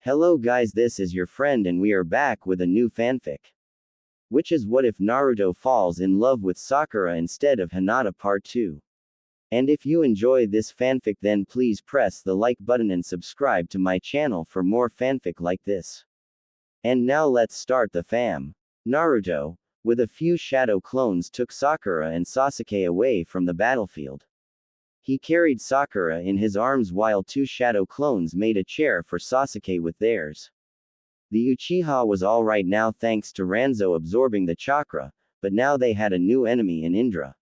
Hello guys, this is your friend and we are back with a new fanfic. Which is what if Naruto falls in love with Sakura instead of Hinata part 2. And if you enjoy this fanfic then please press the like button and subscribe to my channel for more fanfic like this. And now let's start the fam. Naruto, with a few shadow clones took Sakura and Sasuke away from the battlefield. He carried Sakura in his arms while two shadow clones made a chair for Sasuke with theirs. The Uchiha was alright now thanks to Ranzo absorbing the chakra, but now they had a new enemy in Indra.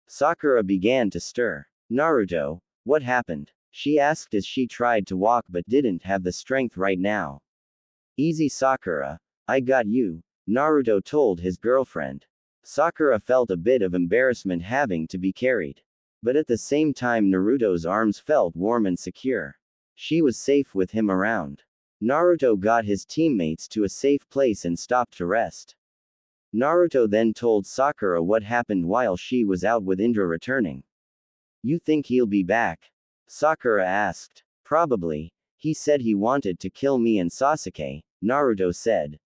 Sakura began to stir. Naruto, what happened? She asked as she tried to walk but didn't have the strength right now. Easy Sakura, I got you, Naruto told his girlfriend. Sakura felt a bit of embarrassment having to be carried. But at the same time Naruto's arms felt warm and secure. She was safe with him around. Naruto got his teammates to a safe place and stopped to rest. Naruto then told Sakura what happened while she was out with Indra returning. You think he'll be back? Sakura asked. Probably. He said he wanted to kill me and Sasuke, Naruto said.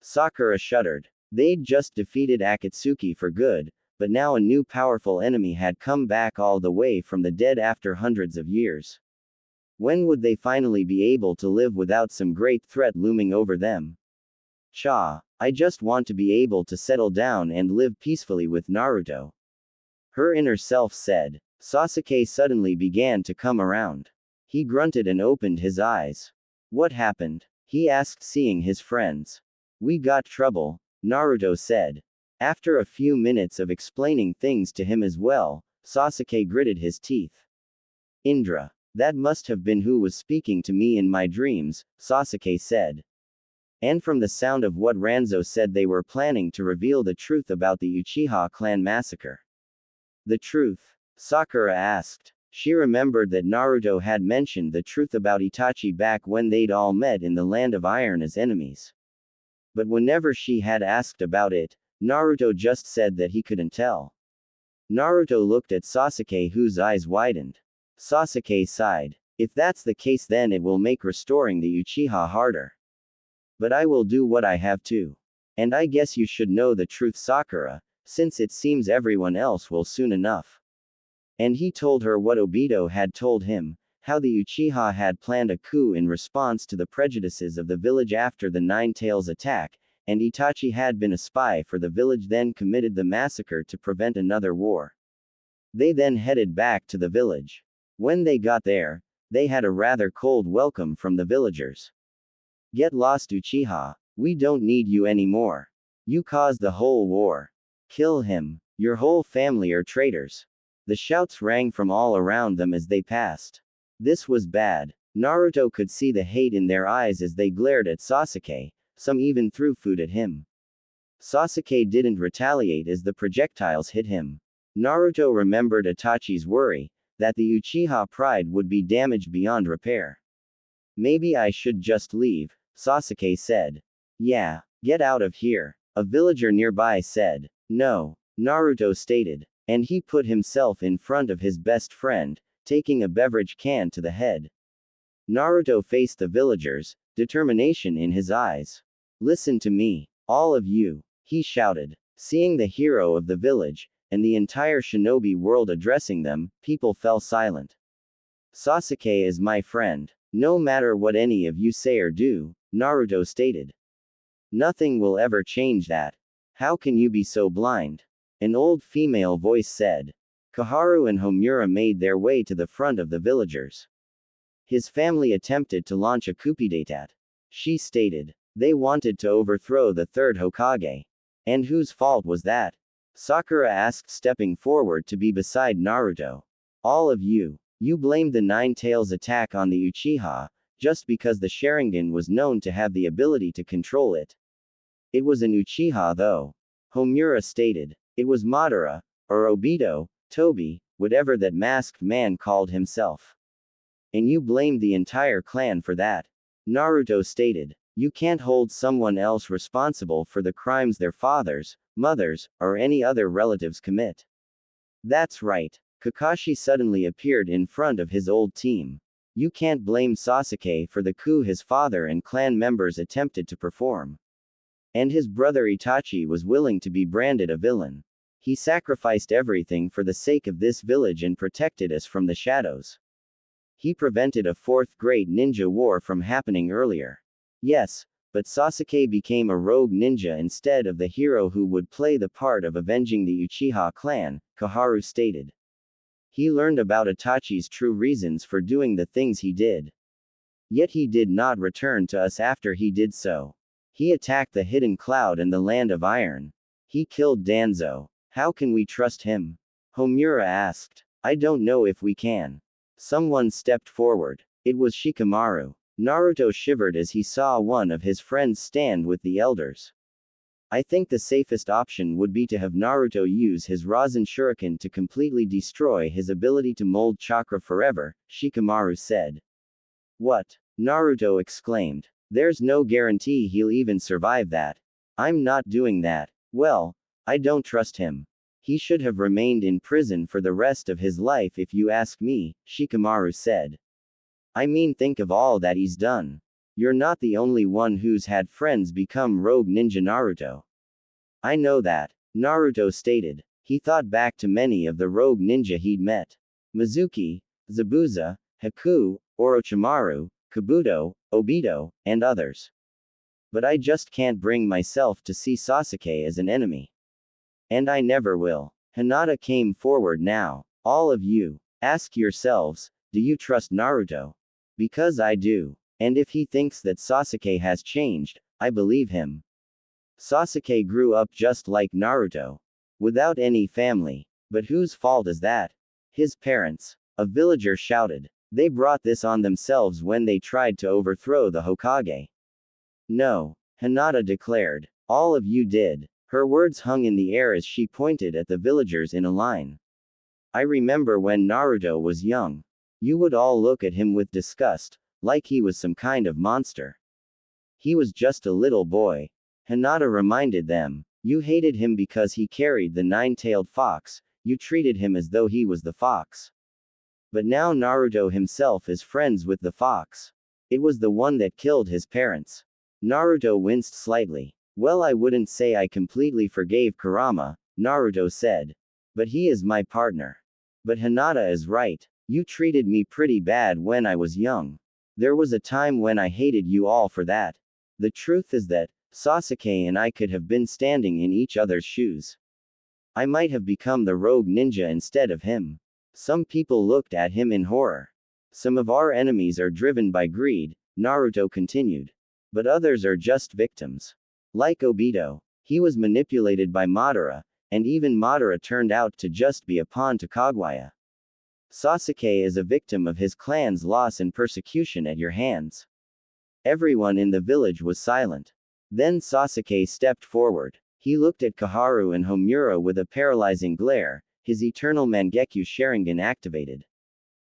Sakura shuddered. They'd just defeated Akatsuki for good, but now a new powerful enemy had come back all the way from the dead after hundreds of years. When would they finally be able to live without some great threat looming over them? I just want to be able to settle down and live peacefully with Naruto. Her inner self said. Sasuke suddenly began to come around. He grunted and opened his eyes. What happened? He asked seeing his friends. We got trouble, Naruto said. After a few minutes of explaining things to him as well, Sasuke gritted his teeth. Indra. That must have been who was speaking to me in my dreams, Sasuke said. And from the sound of what Ranzo said they were planning to reveal the truth about the Uchiha clan massacre. The truth? Sakura asked. She remembered that Naruto had mentioned the truth about Itachi back when they'd all met in the Land of Iron as enemies. But whenever she had asked about it, Naruto just said that he couldn't tell. Naruto looked at Sasuke whose eyes widened. Sasuke sighed. If that's the case then it will make restoring the Uchiha harder. But I will do what I have to. And I guess you should know the truth Sakura, since it seems everyone else will soon enough. And he told her what Obito had told him, how the Uchiha had planned a coup in response to the prejudices of the village after the Nine Tails attack, and Itachi had been a spy for the village then committed the massacre to prevent another war. They then headed back to the village. When they got there, they had a rather cold welcome from the villagers. Get lost Uchiha, we don't need you anymore. You caused the whole war. Kill him, your whole family are traitors. The shouts rang from all around them as they passed. This was bad. Naruto could see the hate in their eyes as they glared at Sasuke. Some even threw food at him. Sasuke didn't retaliate as the projectiles hit him. Naruto remembered Itachi's worry, that the Uchiha pride would be damaged beyond repair. Maybe I should just leave, Sasuke said. Yeah, get out of here, a villager nearby said. No, Naruto stated. And he put himself in front of his best friend, taking a beverage can to the head. Naruto faced the villagers, determination in his eyes. Listen to me, all of you, he shouted. Seeing the hero of the village, and the entire shinobi world addressing them, people fell silent. Sasuke is my friend. No matter what any of you say or do, Naruto stated. Nothing will ever change that. How can you be so blind? An old female voice said. Kaharu and Homura made their way to the front of the villagers. His family attempted to launch a coup d'etat. She stated. They wanted to overthrow the third Hokage. And whose fault was that? Sakura asked stepping forward to be beside Naruto. All of you. You blamed the Nine Tails attack on the Uchiha, just because the Sharingan was known to have the ability to control it. It was an Uchiha though. Homura stated. It was Madara, or Obito, Tobi, whatever that masked man called himself. And you blamed the entire clan for that. Naruto stated. You can't hold someone else responsible for the crimes their fathers, mothers, or any other relatives commit. That's right. Kakashi suddenly appeared in front of his old team. You can't blame Sasuke for the coup his father and clan members attempted to perform. And his brother Itachi was willing to be branded a villain. He sacrificed everything for the sake of this village and protected us from the shadows. He prevented a fourth great ninja war from happening earlier. Yes, but Sasuke became a rogue ninja instead of the hero who would play the part of avenging the Uchiha clan, Koharu stated. He learned about Itachi's true reasons for doing the things he did. Yet he did not return to us after he did so. He attacked the Hidden Cloud and the Land of Iron. He killed Danzo. How can we trust him? Homura asked. I don't know if we can. Someone stepped forward. It was Shikamaru. Naruto shivered as he saw one of his friends stand with the elders. I think the safest option would be to have Naruto use his Rasen Shuriken to completely destroy his ability to mold chakra forever, Shikamaru said. What? Naruto exclaimed. There's no guarantee he'll even survive that. I'm not doing that. Well, I don't trust him. He should have remained in prison for the rest of his life if you ask me, Shikamaru said. I mean, think of all that he's done. You're not the only one who's had friends become rogue ninja Naruto. I know that, Naruto stated. He thought back to many of the rogue ninja he'd met. Mizuki, Zabuza, Haku, Orochimaru, Kabuto, Obito, and others. But I just can't bring myself to see Sasuke as an enemy. And I never will. Hinata came forward now. All of you, ask yourselves, do you trust Naruto? Because I do. And if he thinks that Sasuke has changed, I believe him. Sasuke grew up just like Naruto. Without any family. But whose fault is that? His parents. A villager shouted. They brought this on themselves when they tried to overthrow the Hokage. No, Hinata declared. All of you did. Her words hung in the air as she pointed at the villagers in a line. I remember when Naruto was young. You would all look at him with disgust, like he was some kind of monster. He was just a little boy. Hinata reminded them. You hated him because he carried the nine-tailed fox, you treated him as though he was the fox. But now Naruto himself is friends with the fox. It was the one that killed his parents. Naruto winced slightly. Well, I wouldn't say I completely forgave Kurama, Naruto said. But he is my partner. But Hinata is right. You treated me pretty bad when I was young. There was a time when I hated you all for that. The truth is that, Sasuke and I could have been standing in each other's shoes. I might have become the rogue ninja instead of him. Some people looked at him in horror. Some of our enemies are driven by greed, Naruto continued. But others are just victims. Like Obito. He was manipulated by Madara, and even Madara turned out to just be a pawn to Kaguya. Sasuke is a victim of his clan's loss and persecution at your hands. Everyone in the village was silent. Then Sasuke stepped forward. He looked at Koharu and Homura with a paralyzing glare, his eternal Mangekyo Sharingan activated.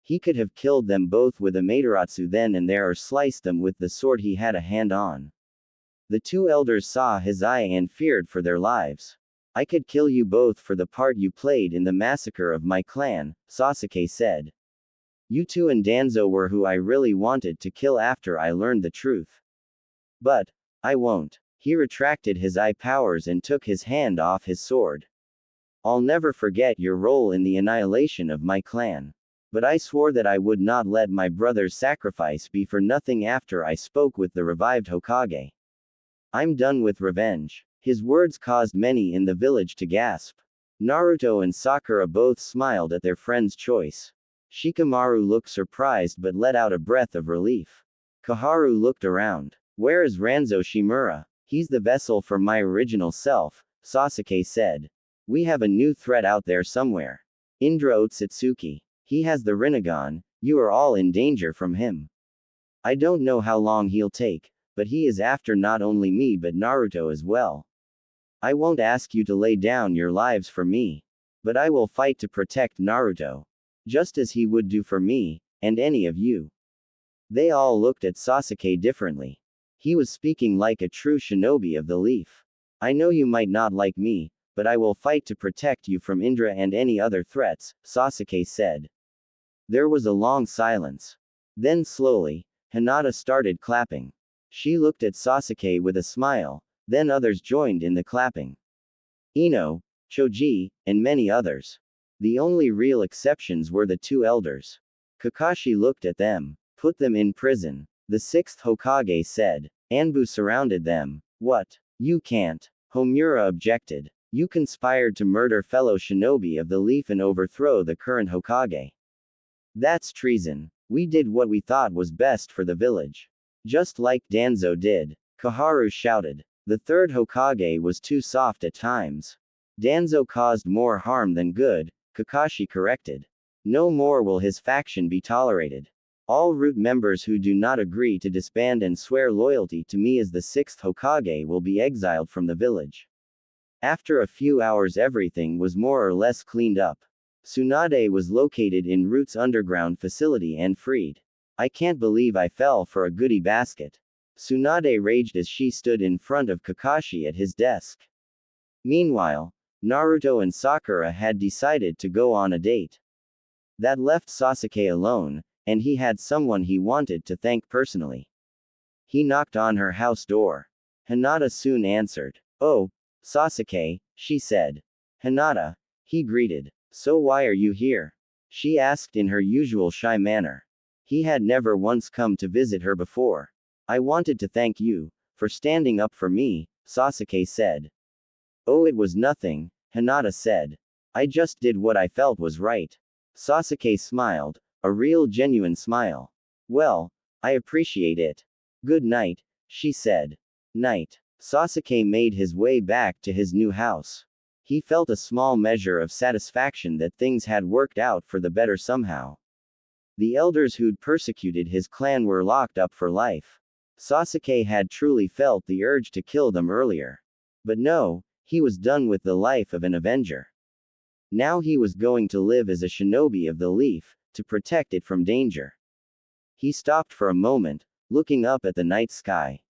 He could have killed them both with Amaterasu then and there or sliced them with the sword he had a hand on. The two elders saw his eye and feared for their lives. I could kill you both for the part you played in the massacre of my clan, Sasuke said. You two and Danzo were who I really wanted to kill after I learned the truth. But, I won't. He retracted his eye powers and took his hand off his sword. I'll never forget your role in the annihilation of my clan. But I swore that I would not let my brother's sacrifice be for nothing after I spoke with the revived Hokage. I'm done with revenge. His words caused many in the village to gasp. Naruto and Sakura both smiled at their friend's choice. Shikamaru looked surprised but let out a breath of relief. Koharu looked around. Where is Ranzo Shimura? He's the vessel for my original self, Sasuke said. We have a new threat out there somewhere. Indra Otsutsuki. He has the Rinnegan, you are all in danger from him. I don't know how long he'll take, but he is after not only me but Naruto as well. I won't ask you to lay down your lives for me. But I will fight to protect Naruto. Just as he would do for me, and any of you. They all looked at Sasuke differently. He was speaking like a true shinobi of the leaf. I know you might not like me, but I will fight to protect you from Indra and any other threats, Sasuke said. There was a long silence. Then slowly, Hinata started clapping. She looked at Sasuke with a smile, then others joined in the clapping. Ino, Choji, and many others. The only real exceptions were the two elders. Kakashi looked at them. Put them in prison. The sixth Hokage said. Anbu surrounded them. What? You can't. Homura objected. You conspired to murder fellow shinobi of the leaf and overthrow the current Hokage. That's treason. We did what we thought was best for the village. Just like Danzo did. Kaharu shouted. The third Hokage was too soft at times. Danzo caused more harm than good, Kakashi corrected. No more will his faction be tolerated. All root members who do not agree to disband and swear loyalty to me as the sixth Hokage will be exiled from the village. After a few hours everything was more or less cleaned up. Tsunade was located in Root's underground facility and freed. I can't believe I fell for a goodie basket. Tsunade raged as she stood in front of Kakashi at his desk. Meanwhile, Naruto and Sakura had decided to go on a date. That left Sasuke alone, and he had someone he wanted to thank personally. He knocked on her house door. Hinata soon answered. Oh, Sasuke, she said. Hinata, he greeted. So why are you here? She asked in her usual shy manner. He had never once come to visit her before. I wanted to thank you for standing up for me, Sasuke said. Oh, it was nothing, Hinata said. I just did what I felt was right. Sasuke smiled, a real genuine smile. Well, I appreciate it. Good night, she said. Night. Sasuke made his way back to his new house. He felt a small measure of satisfaction that things had worked out for the better somehow. The elders who'd persecuted his clan were locked up for life. Sasuke had truly felt the urge to kill them earlier. But no, he was done with the life of an avenger. Now he was going to live as a shinobi of the leaf, to protect it from danger. He stopped for a moment, looking up at the night sky.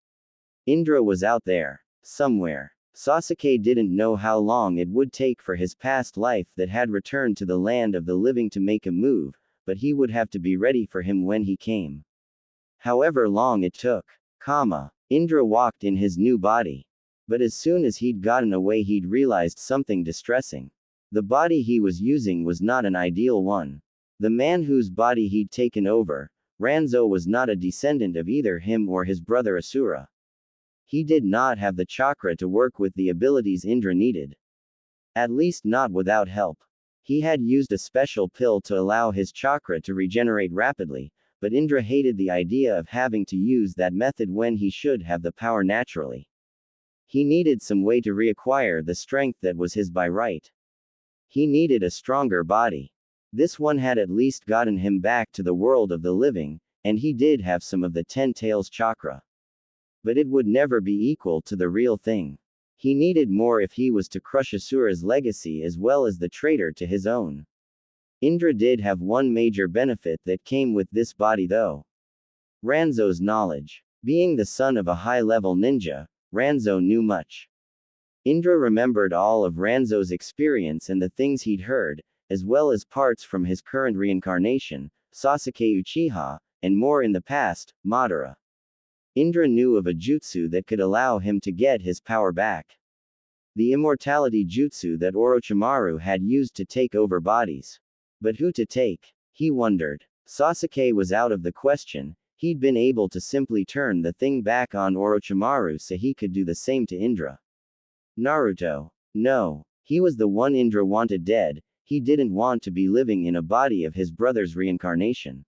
Indra was out there, somewhere. Sasuke didn't know how long it would take for his past life that had returned to the land of the living to make a move, but he would have to be ready for him when he came. However long it took. Indra walked in his new body. But as soon as he'd gotten away he'd realized something distressing. The body he was using was not an ideal one. The man whose body he'd taken over, Ranzo, was not a descendant of either him or his brother Asura. He did not have the chakra to work with the abilities Indra needed. At least not without help. He had used a special pill to allow his chakra to regenerate rapidly, but Indra hated the idea of having to use that method when he should have the power naturally. He needed some way to reacquire the strength that was his by right. He needed a stronger body. This one had at least gotten him back to the world of the living, and he did have some of the 10 tails chakra. But it would never be equal to the real thing. He needed more if he was to crush Asura's legacy as well as the traitor to his own. Indra did have one major benefit that came with this body though. Ranzo's knowledge. Being the son of a high-level ninja, Ranzo knew much. Indra remembered all of Ranzo's experience and the things he'd heard, as well as parts from his current reincarnation, Sasuke Uchiha, and more in the past, Madara. Indra knew of a jutsu that could allow him to get his power back. The immortality jutsu that Orochimaru had used to take over bodies. But who to take? He wondered. Sasuke was out of the question. He'd been able to simply turn the thing back on Orochimaru so he could do the same to Indra. Naruto. No. He was the one Indra wanted dead. He didn't want to be living in a body of his brother's reincarnation.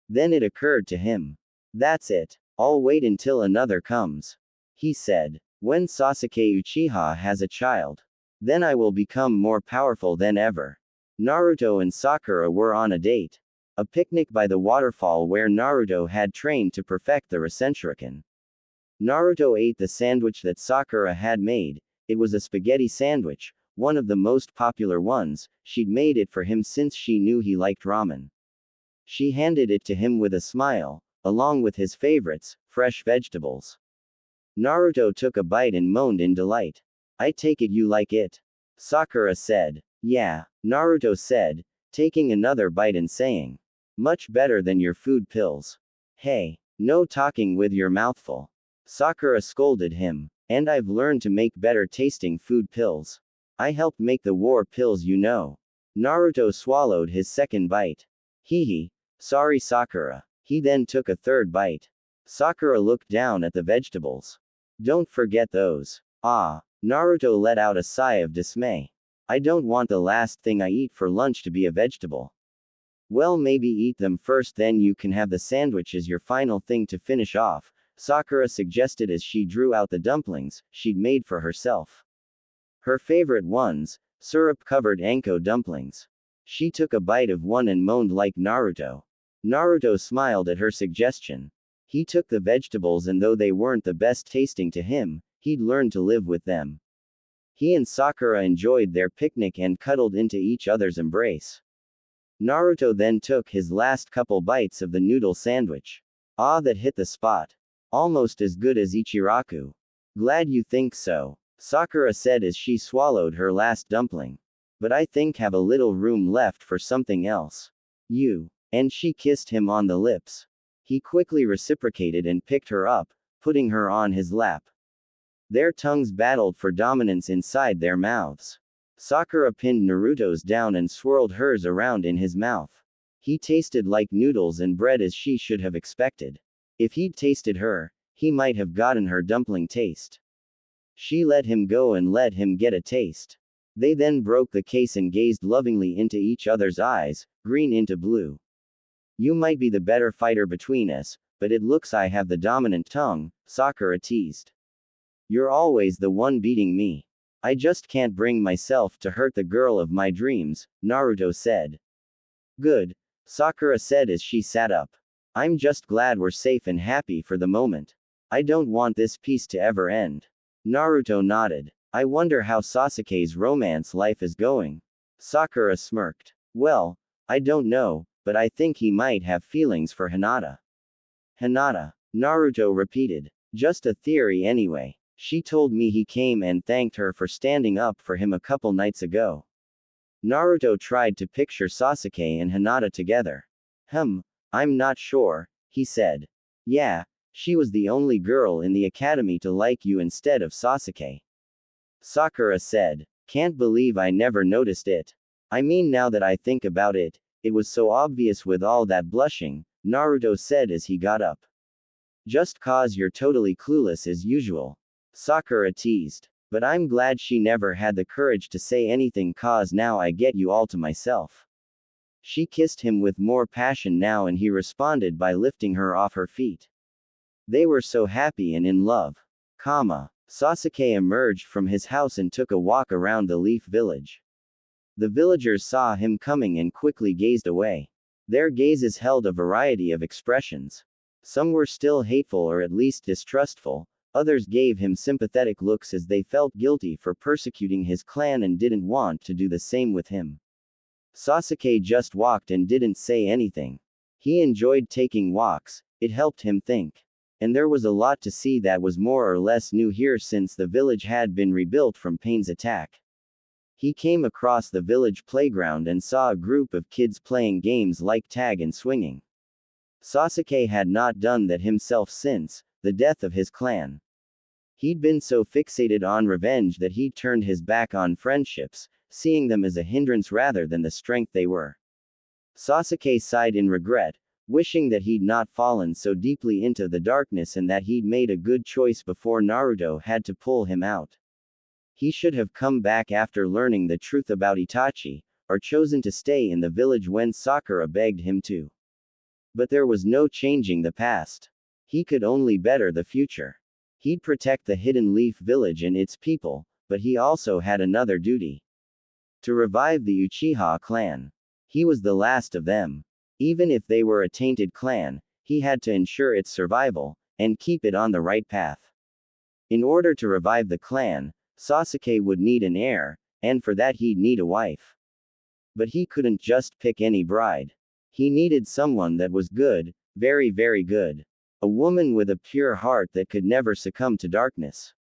Then it occurred to him. That's it. I'll wait until another comes. He said. When Sasuke Uchiha has a child. Then I will become more powerful than ever. Naruto and Sakura were on a date. A picnic by the waterfall where Naruto had trained to perfect the Rasenshuriken. Naruto ate the sandwich that Sakura had made. It was a spaghetti sandwich, one of the most popular ones. She'd made it for him since she knew he liked ramen. She handed it to him with a smile, along with his favorites, fresh vegetables. Naruto took a bite and moaned in delight. I take it you like it? Sakura said. Yeah, Naruto said, taking another bite and saying. Much better than your food pills. Hey, no talking with your mouth full. Sakura scolded him. And I've learned to make better tasting food pills. I helped make the war pills, you know. Naruto swallowed his second bite. Hee hee. Sorry, Sakura. He then took a third bite. Sakura looked down at the vegetables. Don't forget those. Ah. Naruto let out a sigh of dismay. I don't want the last thing I eat for lunch to be a vegetable. Well, maybe eat them first, then you can have the sandwich as your final thing to finish off, Sakura suggested as she drew out the dumplings she'd made for herself. Her favorite ones, syrup-covered Anko dumplings. She took a bite of one and moaned like Naruto. Naruto smiled at her suggestion. He took the vegetables, and though they weren't the best tasting to him, he'd learned to live with them. He and Sakura enjoyed their picnic and cuddled into each other's embrace. Naruto then took his last couple bites of the noodle sandwich. Ah, that hit the spot. Almost as good as Ichiraku. Glad you think so, Sakura said as she swallowed her last dumpling. But I think have a little room left for something else. You. And she kissed him on the lips. He quickly reciprocated and picked her up, putting her on his lap. Their tongues battled for dominance inside their mouths. Sakura pinned Naruto's down and swirled hers around in his mouth. He tasted like noodles and bread, as she should have expected. If he'd tasted her, he might have gotten her dumpling taste. She let him go and let him get a taste. They then broke the case and gazed lovingly into each other's eyes, green into blue. You might be the better fighter between us, but it looks I have the dominant tongue, Sakura teased. You're always the one beating me. I just can't bring myself to hurt the girl of my dreams, Naruto said. Good, Sakura said as she sat up. I'm just glad we're safe and happy for the moment. I don't want this peace to ever end. Naruto nodded. I wonder how Sasuke's romance life is going. Sakura smirked. Well, I don't know, but I think he might have feelings for Hinata. Hinata, Naruto repeated. Just a theory anyway. She told me he came and thanked her for standing up for him a couple nights ago. Naruto tried to picture Sasuke and Hinata together. I'm not sure, he said. Yeah, she was the only girl in the academy to like you instead of Sasuke. Sakura said. Can't believe I never noticed it. I mean, now that I think about it, it was so obvious with all that blushing, Naruto said as he got up. Just cause you're totally clueless as usual. Sakura teased. But I'm glad she never had the courage to say anything, cause now I get you all to myself. She kissed him with more passion now, and he responded by lifting her off her feet. They were so happy and in love. Sasuke emerged from his house and took a walk around the Leaf Village. The villagers saw him coming and quickly gazed away. Their gazes held a variety of expressions. Some were still hateful or at least distrustful. Others gave him sympathetic looks as they felt guilty for persecuting his clan and didn't want to do the same with him. Sasuke just walked and didn't say anything. He enjoyed taking walks, it helped him think. And there was a lot to see that was more or less new here since the village had been rebuilt from Pain's attack. He came across the village playground and saw a group of kids playing games like tag and swinging. Sasuke had not done that himself since the death of his clan. He'd been so fixated on revenge that he'd turned his back on friendships, seeing them as a hindrance rather than the strength they were. Sasuke sighed in regret, wishing that he'd not fallen so deeply into the darkness and that he'd made a good choice before Naruto had to pull him out. He should have come back after learning the truth about Itachi, or chosen to stay in the village when Sakura begged him to. But there was no changing the past. He could only better the future. He'd protect the Hidden Leaf Village and its people, but he also had another duty. To revive the Uchiha clan. He was the last of them. Even if they were a tainted clan, he had to ensure its survival, and keep it on the right path. In order to revive the clan, Sasuke would need an heir, and for that he'd need a wife. But he couldn't just pick any bride. He needed someone that was good, very, very good. A woman with a pure heart that could never succumb to darkness.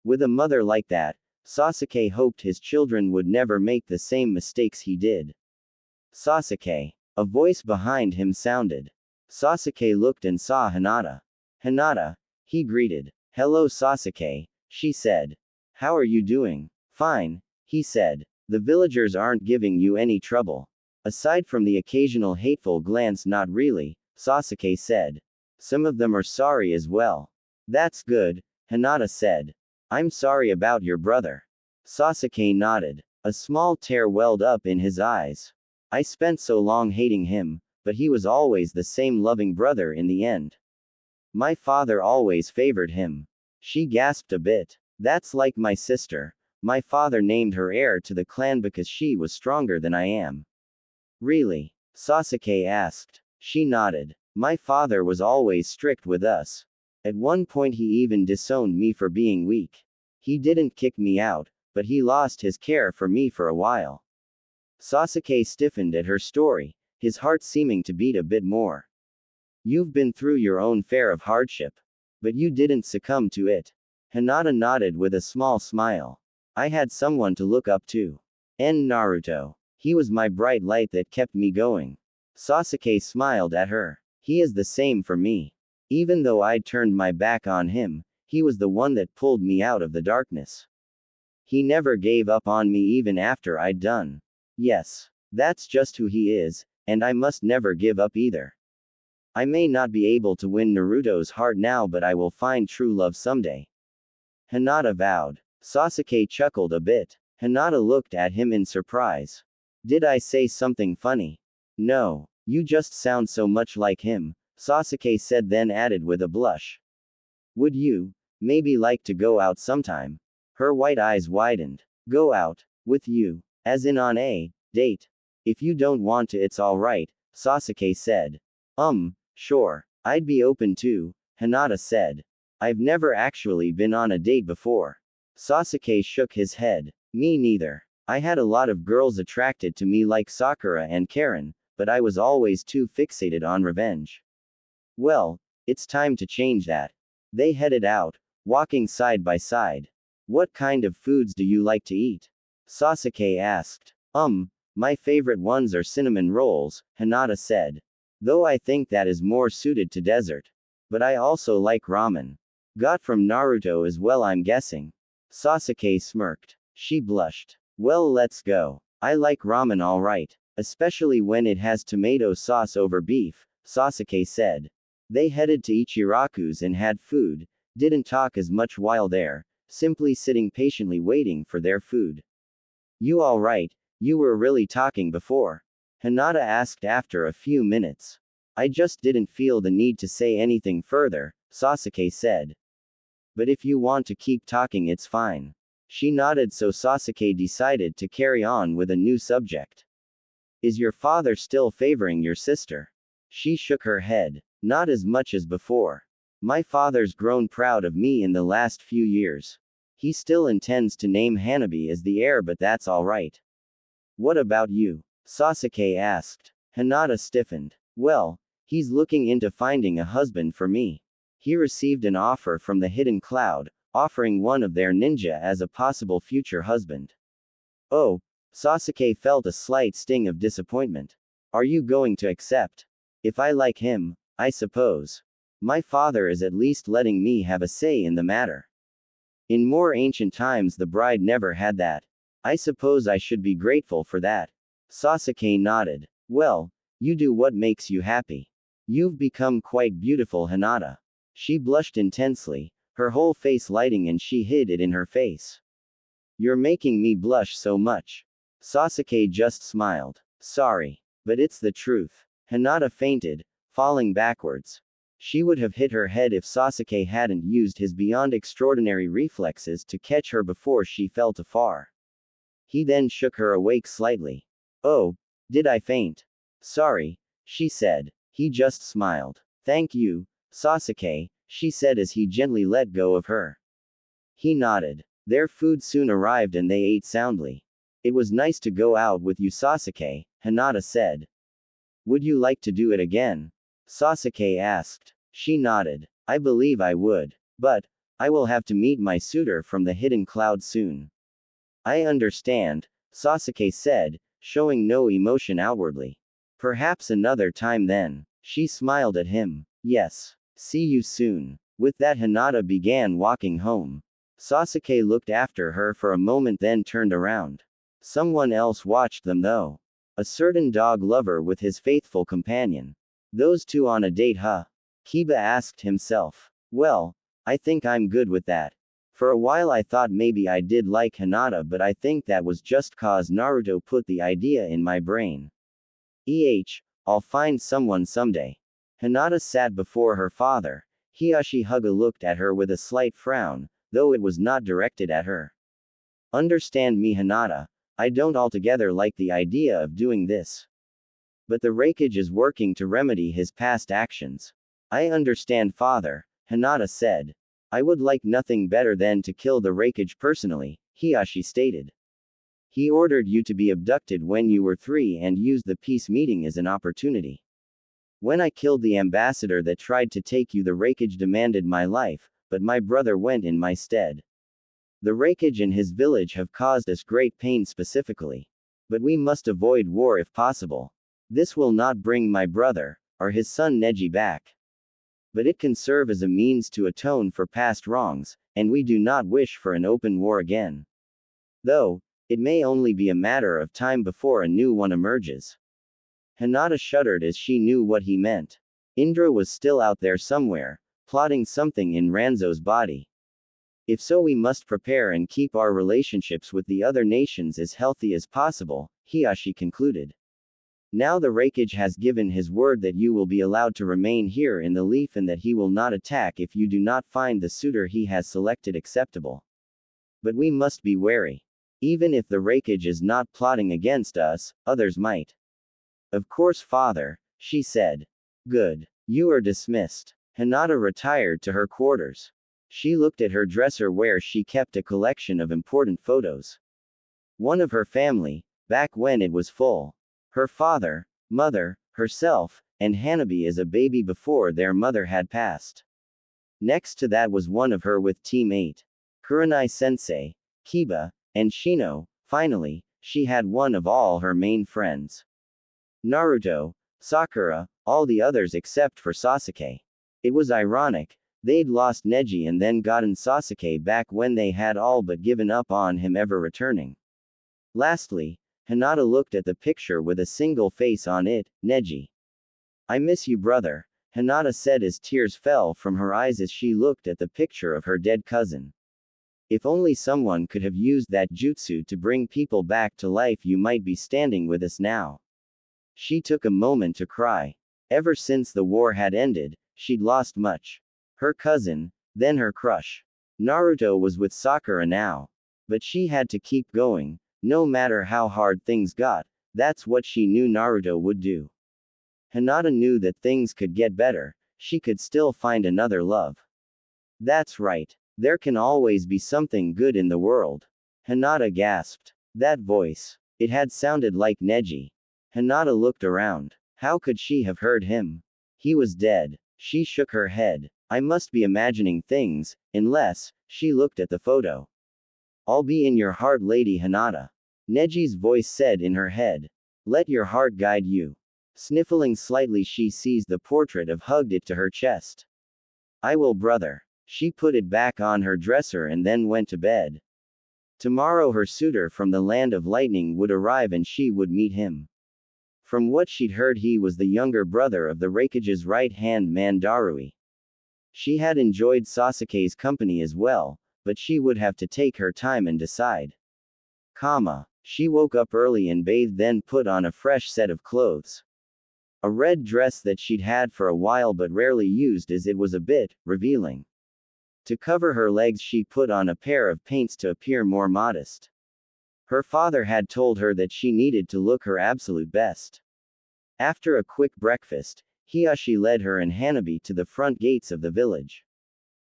With a mother like that, Sasuke hoped his children would never make the same mistakes he did. Sasuke. A voice behind him sounded. Sasuke looked and saw Hinata. Hinata, he greeted. Hello Sasuke, she said. How are you doing? Fine, he said. The villagers aren't giving you any trouble. Aside from the occasional hateful glance, not really, Sasuke said. Some of them are sorry as well. That's good, Hinata said. I'm sorry about your brother. Sasuke nodded. A small tear welled up in his eyes. I spent so long hating him, but he was always the same loving brother in the end. My father always favored him. She gasped a bit. That's like my sister. My father named her heir to the clan because she was stronger than I am. Really? Sasuke asked. She nodded. My father was always strict with us. At one point he even disowned me for being weak. He didn't kick me out, but he lost his care for me for a while. Sasuke stiffened at her story, his heart seeming to beat a bit more. You've been through your own fare of hardship. But you didn't succumb to it. Hinata nodded with a small smile. I had someone to look up to. Naruto. He was my bright light that kept me going. Sasuke smiled at her. He is the same for me. Even though I'd turned my back on him, he was the one that pulled me out of the darkness. He never gave up on me even after I'd done. Yes. That's just who he is, and I must never give up either. I may not be able to win Naruto's heart now, but I will find true love someday. Hinata vowed. Sasuke chuckled a bit. Hinata looked at him in surprise. Did I say something funny? No. You just sound so much like him, Sasuke said, then added with a blush. Would you, maybe like to go out sometime? Her white eyes widened. Go out? With you? As in on a date? If you don't want to, it's alright, Sasuke said. Sure. I'd be open to, Hinata said. I've never actually been on a date before. Sasuke shook his head. Me neither. I had a lot of girls attracted to me like Sakura and Karen, but I was always too fixated on revenge. Well, it's time to change that. They headed out, walking side by side. What kind of foods do you like to eat? Sasuke asked. My favorite ones are cinnamon rolls, Hinata said. Though I think that is more suited to desert. But I also like ramen. Got from Naruto as well, I'm guessing. Sasuke smirked. She blushed. Well, let's go. I like ramen alright. Especially when it has tomato sauce over beef, Sasuke said. They headed to Ichiraku's and had food, didn't talk as much while there, simply sitting patiently waiting for their food. You alright? You were really talking before? Hinata asked after a few minutes. I just didn't feel the need to say anything further, Sasuke said. But if you want to keep talking, it's fine. She nodded, so Sasuke decided to carry on with a new subject. Is your father still favoring your sister? She shook her head. Not as much as before. My father's grown proud of me in the last few years. He still intends to name Hanabi as the heir, but that's alright. What about you? Sasuke asked. Hinata stiffened. Well, he's looking into finding a husband for me. He received an offer from the Hidden Cloud, offering one of their ninja as a possible future husband. Oh, Sasuke felt a slight sting of disappointment. Are you going to accept? If I like him, I suppose. My father is at least letting me have a say in the matter. In more ancient times, the bride never had that. I suppose I should be grateful for that. Sasuke nodded. Well, you do what makes you happy. You've become quite beautiful, Hinata. She blushed intensely, her whole face lighting, and she hid it in her face. You're making me blush so much. Sasuke just smiled. Sorry. But it's the truth. Hinata fainted, falling backwards. She would have hit her head if Sasuke hadn't used his beyond extraordinary reflexes to catch her before she fell too far. He then shook her awake slightly. Oh, did I faint? Sorry, she said. He just smiled. Thank you, Sasuke, she said as he gently let go of her. He nodded. Their food soon arrived and they ate soundly. It was nice to go out with you, Sasuke, Hinata said. Would you like to do it again? Sasuke asked. She nodded. I believe I would. But, I will have to meet my suitor from the Hidden Cloud soon. I understand, Sasuke said, showing no emotion outwardly. Perhaps another time then. She smiled at him. Yes. See you soon. With that, Hinata began walking home. Sasuke looked after her for a moment, then turned around. Someone else watched them though. A certain dog lover with his faithful companion. Those two on a date, huh? Kiba asked himself. Well, I think I'm good with that. For a while I thought maybe I did like Hinata, but I think that was just cause Naruto put the idea in my brain. I'll find someone someday. Hinata sat before her father. Hiyashi Hyuga looked at her with a slight frown, though it was not directed at her. Understand me, Hinata, I don't altogether like the idea of doing this. But the Raikage is working to remedy his past actions. I understand, father, Hinata said. I would like nothing better than to kill the Raikage personally, Hiyashi stated. He ordered you to be abducted when you were 3 and used the peace meeting as an opportunity. When I killed the ambassador that tried to take you, the Raikage demanded my life, but my brother went in my stead. The Raikage and his village have caused us great pain specifically. But we must avoid war if possible. This will not bring my brother, or his son Neji back. But it can serve as a means to atone for past wrongs, and we do not wish for an open war again. Though, it may only be a matter of time before a new one emerges. Hinata shuddered as she knew what he meant. Indra was still out there somewhere, plotting something in Ranzo's body. If so, we must prepare and keep our relationships with the other nations as healthy as possible, Hiyashi concluded. Now the Raikage has given his word that you will be allowed to remain here in the leaf and that he will not attack if you do not find the suitor he has selected acceptable. But we must be wary. Even if the Raikage is not plotting against us, others might. Of course, father, she said. Good. You are dismissed. Hinata retired to her quarters. She looked at her dresser where she kept a collection of important photos. One of her family, back when it was full. Her father, mother, herself, and Hanabi as a baby before their mother had passed. Next to that was one of her with Team 8. Kurenai-sensei, Kiba, and Shino. Finally, she had one of all her main friends. Naruto, Sakura, all the others except for Sasuke. It was ironic, they'd lost Neji and then gotten Sasuke back when they had all but given up on him ever returning. Lastly, Hinata looked at the picture with a single face on it, Neji. I miss you, brother, Hinata said as tears fell from her eyes as she looked at the picture of her dead cousin. If only someone could have used that jutsu to bring people back to life, you might be standing with us now. She took a moment to cry. Ever since the war had ended, she'd lost much. Her cousin, then her crush. Naruto was with Sakura now. But she had to keep going, no matter how hard things got. That's what she knew Naruto would do. Hinata knew that things could get better, she could still find another love. That's right. There can always be something good in the world. Hinata gasped. That voice. It had sounded like Neji. Hinata looked around. How could she have heard him? He was dead. She shook her head. I must be imagining things, unless, she looked at the photo. I'll be in your heart, Lady Hinata. Neji's voice said in her head. Let your heart guide you. Sniffling slightly, she seized the portrait and hugged it to her chest. I will, brother. She put it back on her dresser and then went to bed. Tomorrow her suitor from the land of lightning would arrive and she would meet him. From what she'd heard, he was the younger brother of the Raikage's right-hand man Darui. She had enjoyed Sasuke's company as well, but she would have to take her time and decide. She woke up early and bathed, then put on a fresh set of clothes. A red dress that she'd had for a while but rarely used as it was a bit revealing. To cover her legs she put on a pair of paints to appear more modest. Her father had told her that she needed to look her absolute best. After a quick breakfast, Hiyashi led her and Hanabi to the front gates of the village.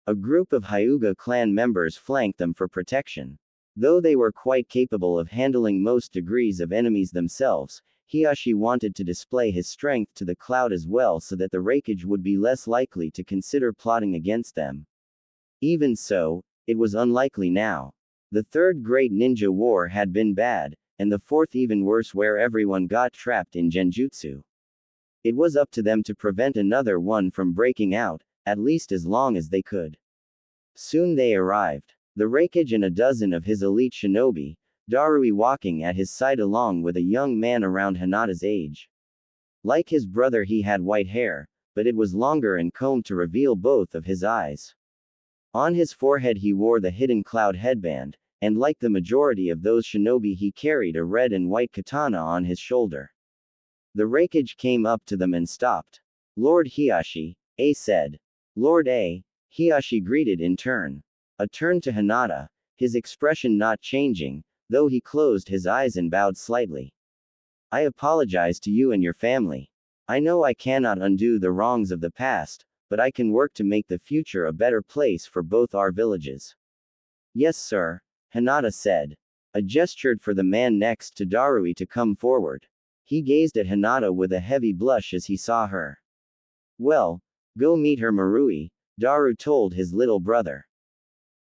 A group of Hyuga clan members flanked them for protection. Though they were quite capable of handling most degrees of enemies themselves, Hiyashi wanted to display his strength to the cloud as well so that the Raikage would be less likely to consider plotting against them. Even so, it was unlikely now. The third great ninja war had been bad, and the fourth even worse, where everyone got trapped in genjutsu. It was up to them to prevent another one from breaking out, at least as long as they could. Soon they arrived. The Raikage and a dozen of his elite shinobi, Darui walking at his side along with a young man around Hinata's age. Like his brother, he had white hair, but it was longer and combed to reveal both of his eyes. On his forehead he wore the hidden cloud headband, and like the majority of those shinobi he carried a red and white katana on his shoulder. The Raikage came up to them and stopped. Lord Hiashi, A said. Lord A, Hiashi greeted in turn. A turn to Hinata, his expression not changing, though he closed his eyes and bowed slightly. I apologize to you and your family. I know I cannot undo the wrongs of the past, but I can work to make the future a better place for both our villages. Yes, sir, Hinata said. A gestured for the man next to Darui to come forward. He gazed at Hinata with a heavy blush as he saw her. Well, go meet her, Marui, Daru told his little brother.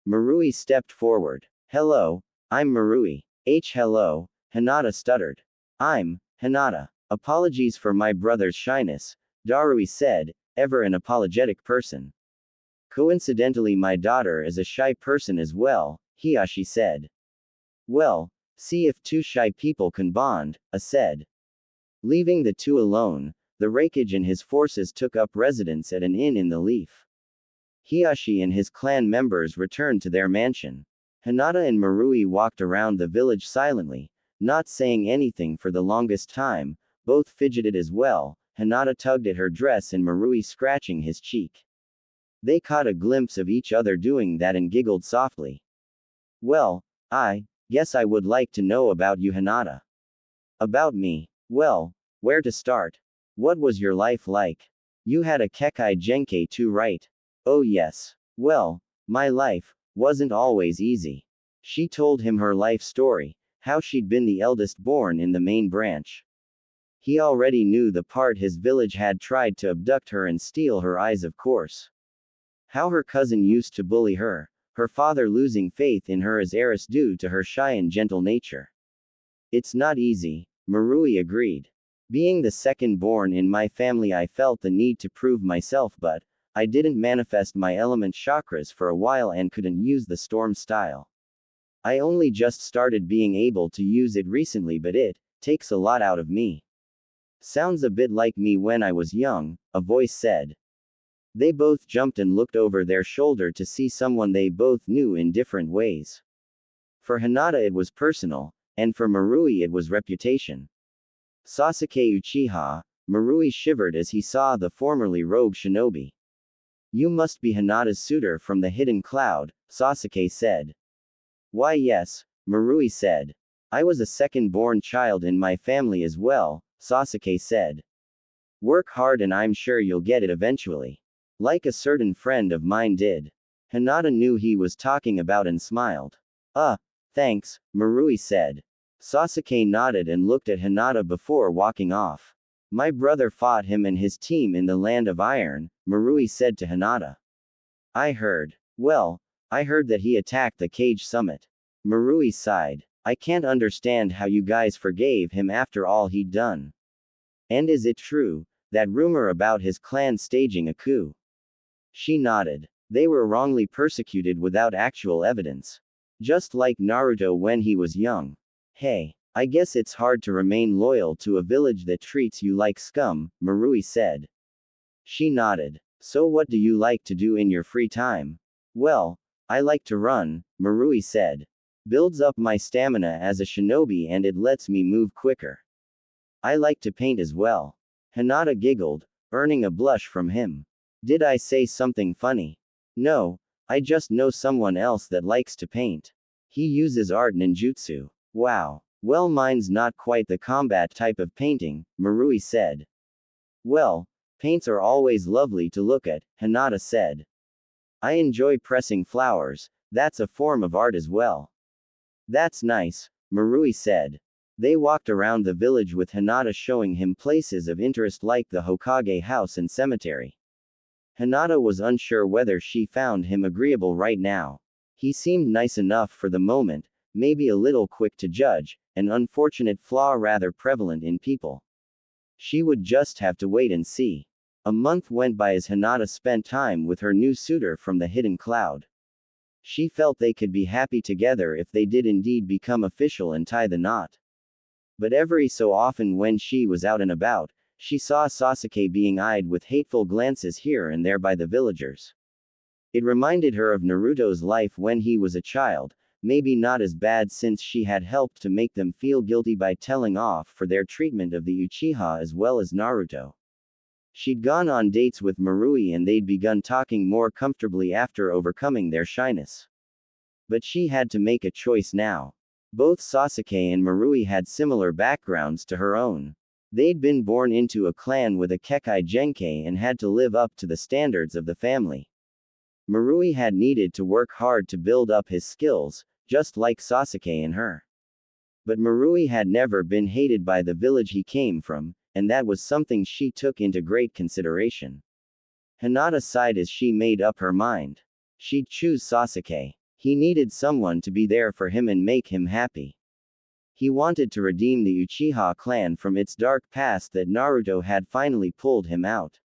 Marui stepped forward. Hello, I'm Marui. Hello, Hinata stuttered. I'm Hinata. Apologies for my brother's shyness, Darui said, ever an apologetic person. Coincidentally, my daughter is a shy person as well, Hiashi said. Well, see if two shy people can bond, A said. Leaving the two alone, the Raikage and his forces took up residence at an inn in the Leaf. Hiashi and his clan members returned to their mansion. Hinata and Marui walked around the village silently, not saying anything for the longest time, both fidgeted as well, Hinata tugged at her dress and Marui scratching his cheek. They caught a glimpse of each other doing that and giggled softly. Well, I guess I would like to know about you, Hinata. About me? Well, where to start? What was your life like? You had a Kekai Genkai too, right? Oh yes. Well, my life wasn't always easy. She told him her life story, how she'd been the eldest born in the main branch. He already knew the part his village had tried to abduct her and steal her eyes, of course. How her cousin used to bully her, her father losing faith in her as heiress due to her shy and gentle nature. It's not easy, Marui agreed. Being the second born in my family, I felt the need to prove myself, but I didn't manifest my element chakras for a while and couldn't use the storm style. I only just started being able to use it recently, but it takes a lot out of me. Sounds a bit like me when I was young, a voice said. They both jumped and looked over their shoulder to see someone they both knew in different ways. For Hinata it was personal, and for Marui it was reputation. Sasuke Uchiha, Marui shivered as he saw the formerly rogue shinobi. You must be Hinata's suitor from the hidden cloud, Sasuke said. Why yes, Marui said. I was a second-born child in my family as well, Sasuke said. Work hard and I'm sure you'll get it eventually. Like a certain friend of mine did. Hinata knew he was talking about and smiled. Thanks, Marui said. Sasuke nodded and looked at Hinata before walking off. My brother fought him and his team in the Land of Iron, Marui said to Hinata. I heard. Well, I heard that he attacked the Cage Summit. Marui sighed. I can't understand how you guys forgave him after all he'd done. And is it true, that rumor about his clan staging a coup? She nodded. They were wrongly persecuted without actual evidence. Just like Naruto when he was young. Hey, I guess it's hard to remain loyal to a village that treats you like scum, Marui said. She nodded. So what do you like to do in your free time? Well, I like to run, Marui said. Builds up my stamina as a shinobi and it lets me move quicker. I like to paint as well. Hinata giggled, earning a blush from him. Did I say something funny? No, I just know someone else that likes to paint. He uses art ninjutsu. Wow. Well, mine's not quite the combat type of painting, Marui said. Well, paints are always lovely to look at, Hinata said. I enjoy pressing flowers, that's a form of art as well. That's nice, Marui said. They walked around the village with Hinata showing him places of interest like the Hokage house and cemetery. Hinata was unsure whether she found him agreeable right now. He seemed nice enough for the moment, maybe a little quick to judge, an unfortunate flaw rather prevalent in people. She would just have to wait and see. A month went by as Hinata spent time with her new suitor from the hidden cloud. She felt they could be happy together if they did indeed become official and tie the knot. But every so often when she was out and about, she saw Sasuke being eyed with hateful glances here and there by the villagers. It reminded her of Naruto's life when he was a child, maybe not as bad since she had helped to make them feel guilty by telling off for their treatment of the Uchiha as well as Naruto. She'd gone on dates with Marui and they'd begun talking more comfortably after overcoming their shyness. But she had to make a choice now. Both Sasuke and Marui had similar backgrounds to her own. They'd been born into a clan with a Kekkei Genkai and had to live up to the standards of the family. Marui had needed to work hard to build up his skills, just like Sasuke and her. But Marui had never been hated by the village he came from, and that was something she took into great consideration. Hinata sighed as she made up her mind. She'd choose Sasuke. He needed someone to be there for him and make him happy. He wanted to redeem the Uchiha clan from its dark past that Naruto had finally pulled him out.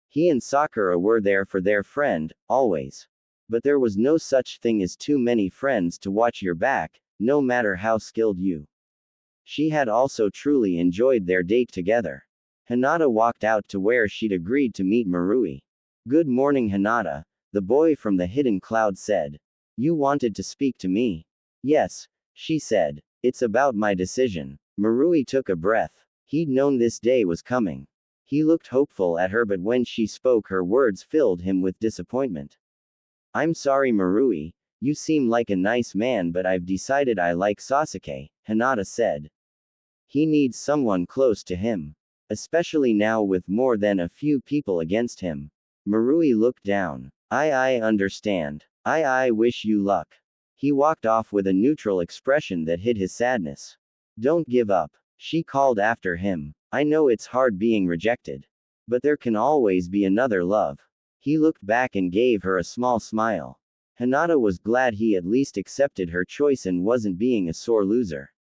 He and Sakura were there for their friend, always. But there was no such thing as too many friends to watch your back, no matter how skilled you. She had also truly enjoyed their date together. Hinata walked out to where she'd agreed to meet Marui. "Good morning, Hinata," the boy from the hidden cloud said. "You wanted to speak to me?" "Yes," she said. "It's about my decision." Marui took a breath. He'd known this day was coming. He looked hopeful at her, but when she spoke, her words filled him with disappointment. "I'm sorry, Marui. You seem like a nice man, but I've decided I like Sasuke," Hinata said. "He needs someone close to him. Especially now with more than a few people against him." Marui looked down. I understand. I wish you luck." He walked off with a neutral expression that hid his sadness. "Don't give up," she called after him. "I know it's hard being rejected. But there can always be another love." He looked back and gave her a small smile. Hinata was glad he at least accepted her choice and wasn't being a sore loser.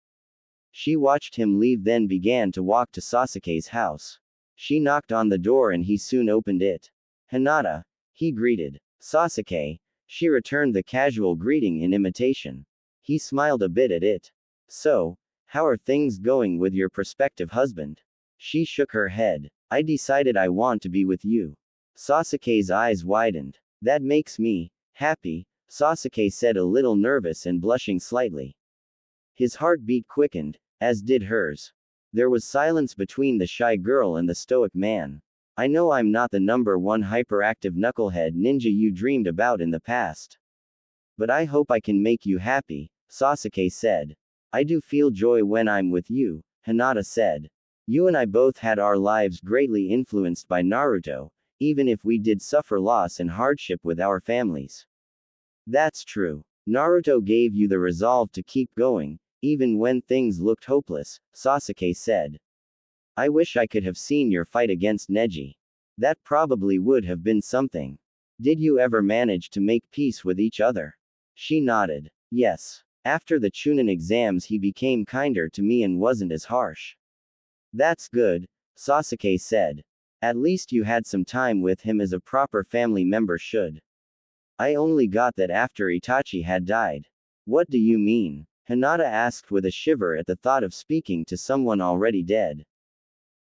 She watched him leave, then began to walk to Sasuke's house. She knocked on the door and he soon opened it. "Hinata," he greeted. "Sasuke." She returned the casual greeting in imitation. He smiled a bit at it. "So, how are things going with your prospective husband?" She shook her head. "I decided I want to be with you." Sasuke's eyes widened. "That makes me happy," Sasuke said, a little nervous and blushing slightly. His heartbeat quickened, as did hers. There was silence between the shy girl and the stoic man. "I know I'm not the #1 hyperactive knucklehead ninja you dreamed about in the past. But I hope I can make you happy," Sasuke said. "I do feel joy when I'm with you," Hinata said. "You and I both had our lives greatly influenced by Naruto, even if we did suffer loss and hardship with our families." "That's true. Naruto gave you the resolve to keep going, even when things looked hopeless," Sasuke said. "I wish I could have seen your fight against Neji. That probably would have been something. Did you ever manage to make peace with each other?" She nodded. "Yes. After the Chunin exams he became kinder to me and wasn't as harsh." "That's good," Sasuke said. "At least you had some time with him as a proper family member should." "I only got that after Itachi had died." "What do you mean?" Hinata asked with a shiver at the thought of speaking to someone already dead.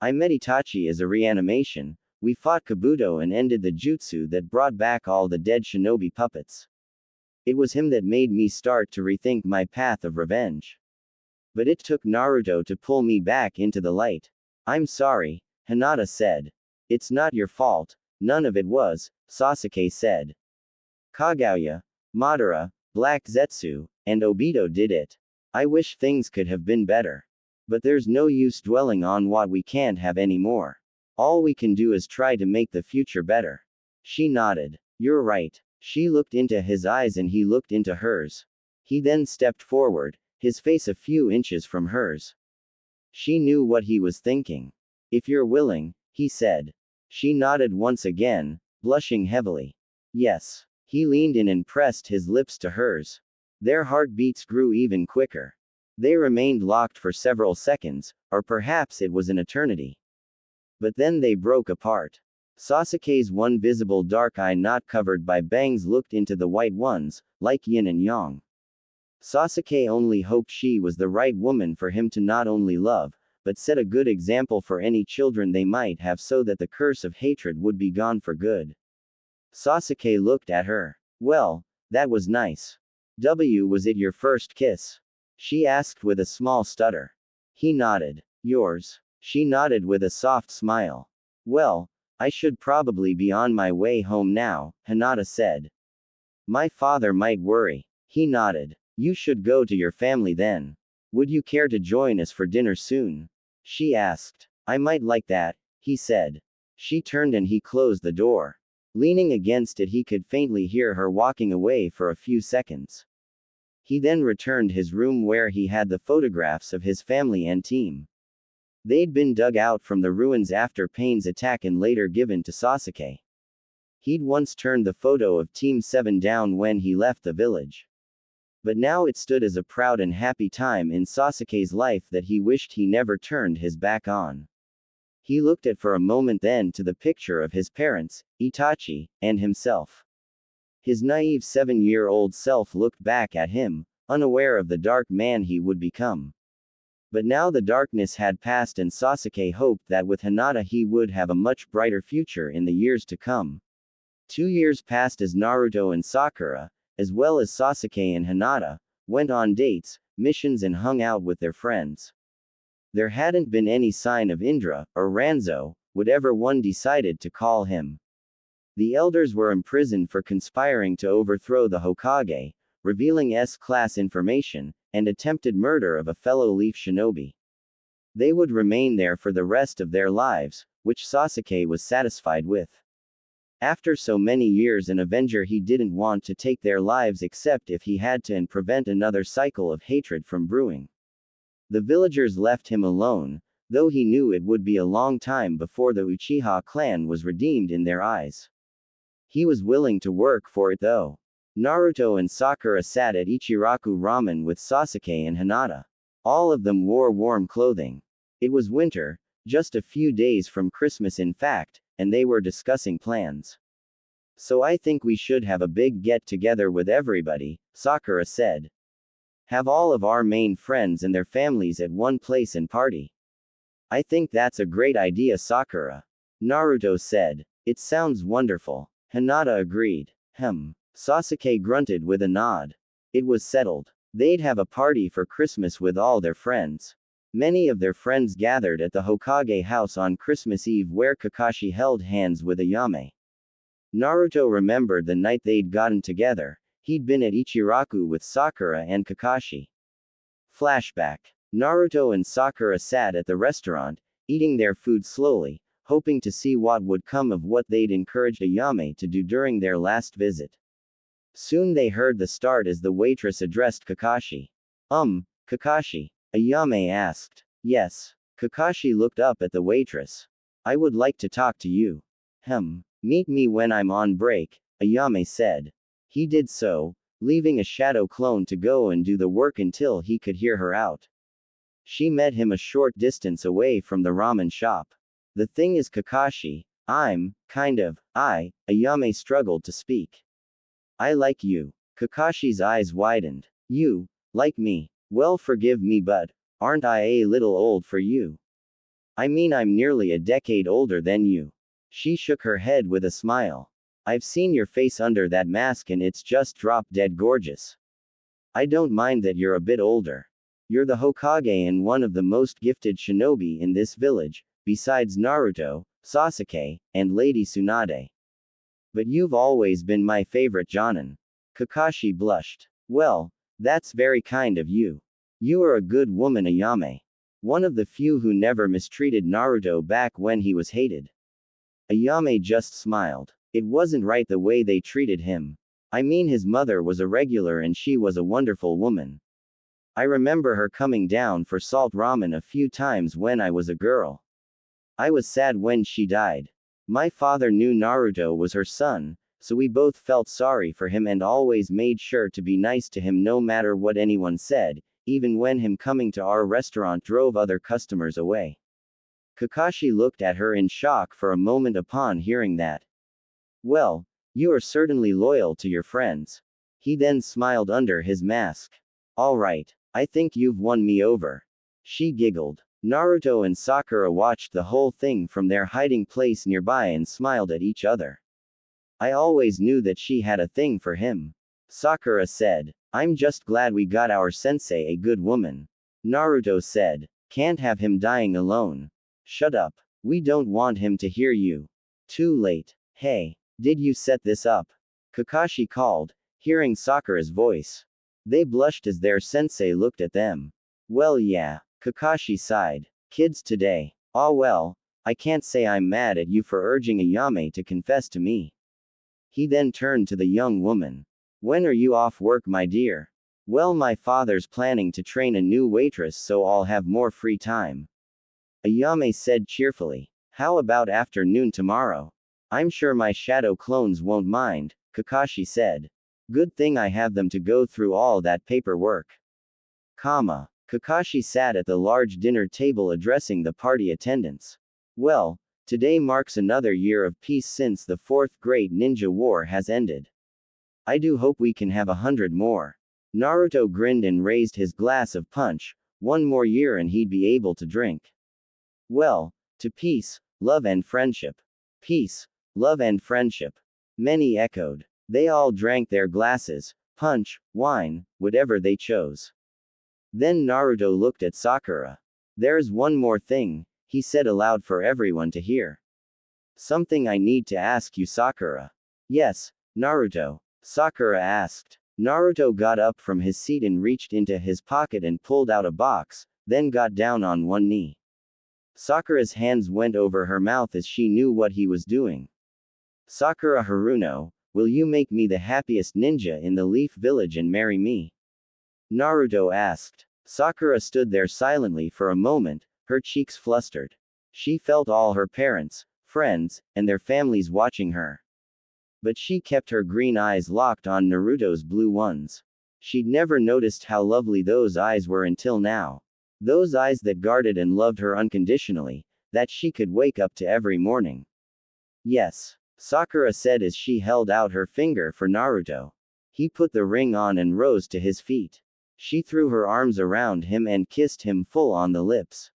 "I met Itachi as a reanimation. We fought Kabuto and ended the jutsu that brought back all the dead shinobi puppets. It was him that made me start to rethink my path of revenge. But it took Naruto to pull me back into the light." "I'm sorry," Hinata said. "It's not your fault." "None of it was," Sasuke said. "Kagauya, Madara, Black Zetsu, and Obito did it. I wish things could have been better. But there's no use dwelling on what we can't have anymore. All we can do is try to make the future better." She nodded. "You're right." She looked into his eyes and he looked into hers. He then stepped forward, his face a few inches from hers. She knew what he was thinking. "If you're willing," he said. She nodded once again, blushing heavily. "Yes." He leaned in and pressed his lips to hers. Their heartbeats grew even quicker. They remained locked for several seconds, or perhaps it was an eternity. But then they broke apart. Sasuke's one visible dark eye not covered by bangs looked into the white ones, like yin and yang. Sasuke only hoped she was the right woman for him to not only love, but set a good example for any children they might have so that the curse of hatred would be gone for good. Sasuke looked at her. Well, that was nice. Was it your first kiss? She asked with a small stutter. He nodded. Yours? She nodded with a soft smile. Well, I should probably be on my way home now, Hinata said. My father might worry. He nodded. You should go to your family then. Would you care to join us for dinner soon? She asked. I might like that, he said. She turned and he closed the door. Leaning against it, he could faintly hear her walking away for a few seconds. He then returned his room where he had the photographs of his family and team. They'd been dug out from the ruins after Pain's attack and later given to Sasuke. He'd once turned the photo of Team 7 down when he left the village. But now it stood as a proud and happy time in Sasuke's life that he wished he never turned his back on. He looked at for a moment then to the picture of his parents, Itachi, and himself. His naive 7-year-old self looked back at him, unaware of the dark man he would become. But now the darkness had passed and Sasuke hoped that with Hinata he would have a much brighter future in the years to come. 2 years passed as Naruto and Sakura, as well as Sasuke and Hinata, went on dates, missions and hung out with their friends. There hadn't been any sign of Indra, or Ranzo, whatever one decided to call him. The elders were imprisoned for conspiring to overthrow the Hokage, revealing S-class information, and attempted murder of a fellow Leaf Shinobi. They would remain there for the rest of their lives, which Sasuke was satisfied with. After so many years an avenger, he didn't want to take their lives except if he had to and prevent another cycle of hatred from brewing. The villagers left him alone, though he knew it would be a long time before the Uchiha clan was redeemed in their eyes. He was willing to work for it though. Naruto and Sakura sat at Ichiraku Ramen with Sasuke and Hinata. All of them wore warm clothing. It was winter, just a few days from Christmas in fact, and they were discussing plans. So I think we should have a big get-together with everybody, Sakura said. Have all of our main friends and their families at one place and party. I think that's a great idea, Sakura. Naruto said. It sounds wonderful. Hinata agreed. Sasuke grunted with a nod. It was settled. They'd have a party for Christmas with all their friends. Many of their friends gathered at the Hokage house on Christmas Eve where Kakashi held hands with Ayame. Naruto remembered the night they'd gotten together. He'd been at Ichiraku with Sakura and Kakashi. Flashback. Naruto and Sakura sat at the restaurant, eating their food slowly, hoping to see what would come of what they'd encouraged Ayame to do during their last visit. Soon they heard the start as the waitress addressed Kakashi. Kakashi? Ayame asked. Yes. Kakashi looked up at the waitress. I would like to talk to you. Meet me when I'm on break, Ayame said. He did so, leaving a shadow clone to go and do the work until he could hear her out. She met him a short distance away from the ramen shop. The thing is, Kakashi, Ayame struggled to speak. I like you. Kakashi's eyes widened. You, like me? Well, forgive me, but aren't I a little old for you? I mean, I'm nearly a decade older than you. She shook her head with a smile. I've seen your face under that mask and it's just drop-dead gorgeous. I don't mind that you're a bit older. You're the Hokage and one of the most gifted shinobi in this village, besides Naruto, Sasuke, and Lady Tsunade. But you've always been my favorite Jonin. Kakashi blushed. Well, that's very kind of you. You are a good woman, Ayame. One of the few who never mistreated Naruto back when he was hated. Ayame just smiled. It wasn't right the way they treated him. I mean, his mother was a regular and she was a wonderful woman. I remember her coming down for salt ramen a few times when I was a girl. I was sad when she died. My father knew Naruto was her son, so we both felt sorry for him and always made sure to be nice to him no matter what anyone said, even when him coming to our restaurant drove other customers away. Kakashi looked at her in shock for a moment upon hearing that. Well, you are certainly loyal to your friends. He then smiled under his mask. Alright, I think you've won me over. She giggled. Naruto and Sakura watched the whole thing from their hiding place nearby and smiled at each other. I always knew that she had a thing for him. Sakura said. I'm just glad we got our sensei a good woman. Naruto said. Can't have him dying alone. Shut up. We don't want him to hear you. Too late. Hey, did you set this up? Kakashi called, hearing Sakura's voice. They blushed as their sensei looked at them. Well, yeah, Kakashi sighed. Kids today. Ah well, I can't say I'm mad at you for urging Ayame to confess to me. He then turned to the young woman. When are you off work, my dear? Well, my father's planning to train a new waitress, so I'll have more free time. Ayame said cheerfully. How about afternoon tomorrow? I'm sure my shadow clones won't mind, Kakashi said. Good thing I have them to go through all that paperwork. Kakashi sat at the large dinner table addressing the party attendants. Well, today marks another year of peace since the fourth great ninja war has ended. I do hope we can have 100 more. Naruto grinned and raised his glass of punch. One more year and he'd be able to drink. Well, to peace, love and friendship. Peace, love and friendship. Many echoed. They all drank their glasses, punch, wine, whatever they chose. Then Naruto looked at Sakura. There's one more thing, he said aloud for everyone to hear. Something I need to ask you, Sakura. Yes, Naruto, Sakura asked. Naruto got up from his seat and reached into his pocket and pulled out a box, then got down on one knee. Sakura's hands went over her mouth as she knew what he was doing. Sakura Haruno, will you make me the happiest ninja in the Leaf Village and marry me? Naruto asked. Sakura stood there silently for a moment, her cheeks flustered. She felt all her parents, friends, and their families watching her. But she kept her green eyes locked on Naruto's blue ones. She'd never noticed how lovely those eyes were until now. Those eyes that guarded and loved her unconditionally, that she could wake up to every morning. Yes, Sakura said as she held out her finger for Naruto. He put the ring on and rose to his feet. She threw her arms around him and kissed him full on the lips.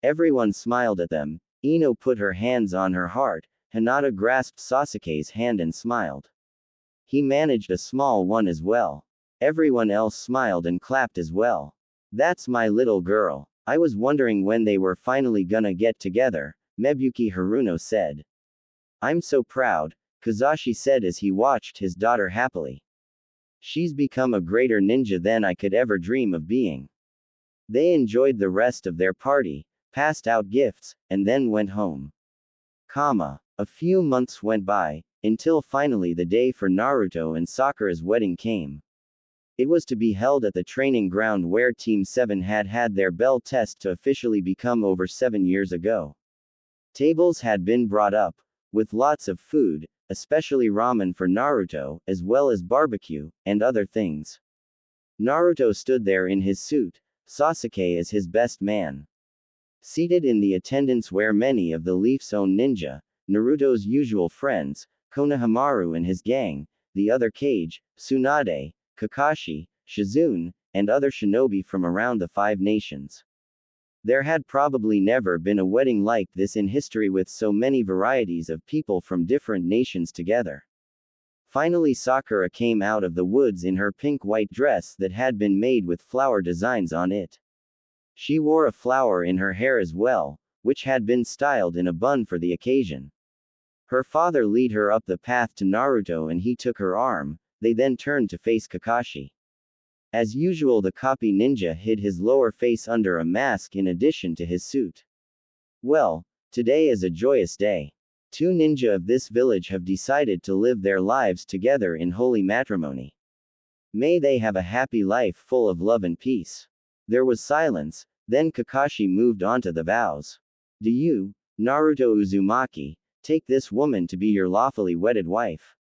Everyone smiled at them. Ino put her hands on her heart. Hinata grasped Sasuke's hand and smiled. He managed a small one as well. Everyone else smiled and clapped as well. That's my little girl. I was wondering when they were finally gonna get together, Mebuki Haruno said. I'm so proud, Kazashi said as he watched his daughter happily. She's become a greater ninja than I could ever dream of being. They enjoyed the rest of their party, passed out gifts, and then went home. A few months went by, until finally the day for Naruto and Sakura's wedding came. It was to be held at the training ground where Team 7 had had their bell test to officially become over 7 years ago. Tables had been brought up, with lots of food, especially ramen for Naruto, as well as barbecue, and other things. Naruto stood there in his suit, Sasuke as his best man. Seated in the attendance were many of the Leaf's own ninja, Naruto's usual friends, Konohamaru and his gang, the other Kage, Tsunade, Kakashi, Shizune, and other shinobi from around the 5 nations. There had probably never been a wedding like this in history with so many varieties of people from different nations together. Finally Sakura came out of the woods in her pink-white dress that had been made with flower designs on it. She wore a flower in her hair as well, which had been styled in a bun for the occasion. Her father led her up the path to Naruto and he took her arm. They then turned to face Kakashi. As usual, the copy ninja hid his lower face under a mask in addition to his suit. Well, today is a joyous day. 2 ninja of this village have decided to live their lives together in holy matrimony. May they have a happy life full of love and peace. There was silence, then Kakashi moved on to the vows. Do you, Naruto Uzumaki, take this woman to be your lawfully wedded wife?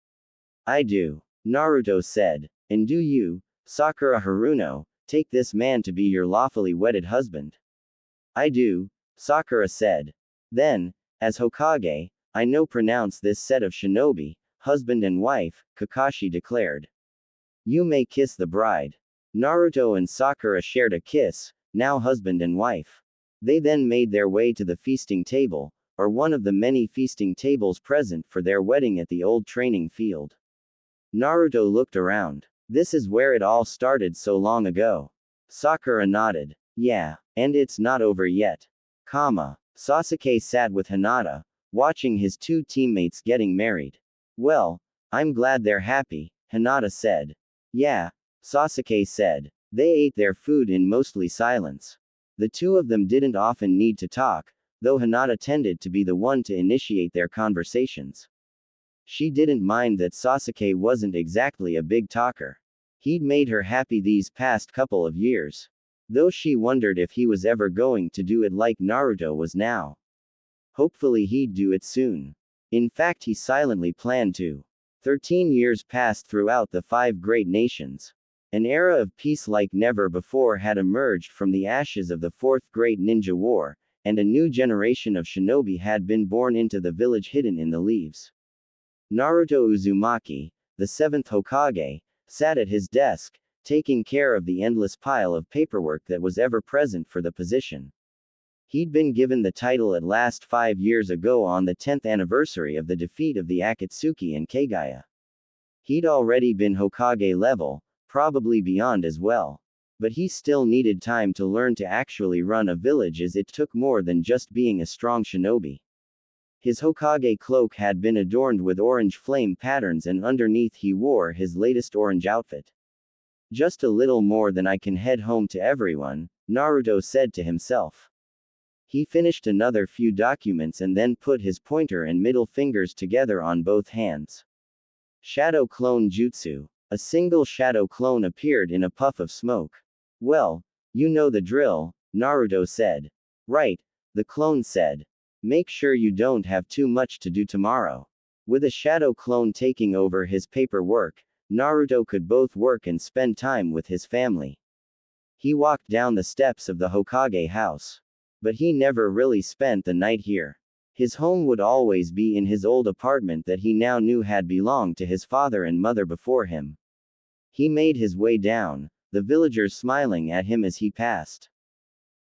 I do, Naruto said. And do you, Sakura Haruno, take this man to be your lawfully wedded husband? I do, Sakura said. Then, as Hokage, I know pronounce this set of shinobi, husband and wife, Kakashi declared. You may kiss the bride. Naruto and Sakura shared a kiss, now husband and wife. They then made their way to the feasting table, or one of the many feasting tables present for their wedding at the old training field. Naruto looked around. This is where it all started so long ago. Sakura nodded. Yeah, and it's not over yet. Sasuke sat with Hinata, watching his two teammates getting married. Well, I'm glad they're happy, Hinata said. Yeah, Sasuke said. They ate their food in mostly silence. The two of them didn't often need to talk, though Hinata tended to be the one to initiate their conversations. She didn't mind that Sasuke wasn't exactly a big talker. He'd made her happy these past couple of years. Though she wondered if he was ever going to do it like Naruto was now. Hopefully he'd do it soon. In fact, he silently planned to. 13 years passed throughout the 5 great nations. An era of peace like never before had emerged from the ashes of the 4th Great Ninja War, and a new generation of shinobi had been born into the village hidden in the leaves. Naruto Uzumaki, the 7th Hokage, sat at his desk, taking care of the endless pile of paperwork that was ever present for the position. He'd been given the title at last 5 years ago on the 10th anniversary of the defeat of the Akatsuki and Kagaya. He'd already been Hokage level, probably beyond as well. But he still needed time to learn to actually run a village, as it took more than just being a strong shinobi. His Hokage cloak had been adorned with orange flame patterns, and underneath he wore his latest orange outfit. Just a little more than I can head home to everyone, Naruto said to himself. He finished another few documents and then put his pointer and middle fingers together on both hands. Shadow Clone Jutsu. A single shadow clone appeared in a puff of smoke. Well, you know the drill, Naruto said. Right, the clone said. Make sure you don't have too much to do tomorrow. With a shadow clone taking over his paperwork, Naruto could both work and spend time with his family. He walked down the steps of the Hokage house. But he never really spent the night here. His home would always be in his old apartment that he now knew had belonged to his father and mother before him. He made his way down, the villagers smiling at him as he passed.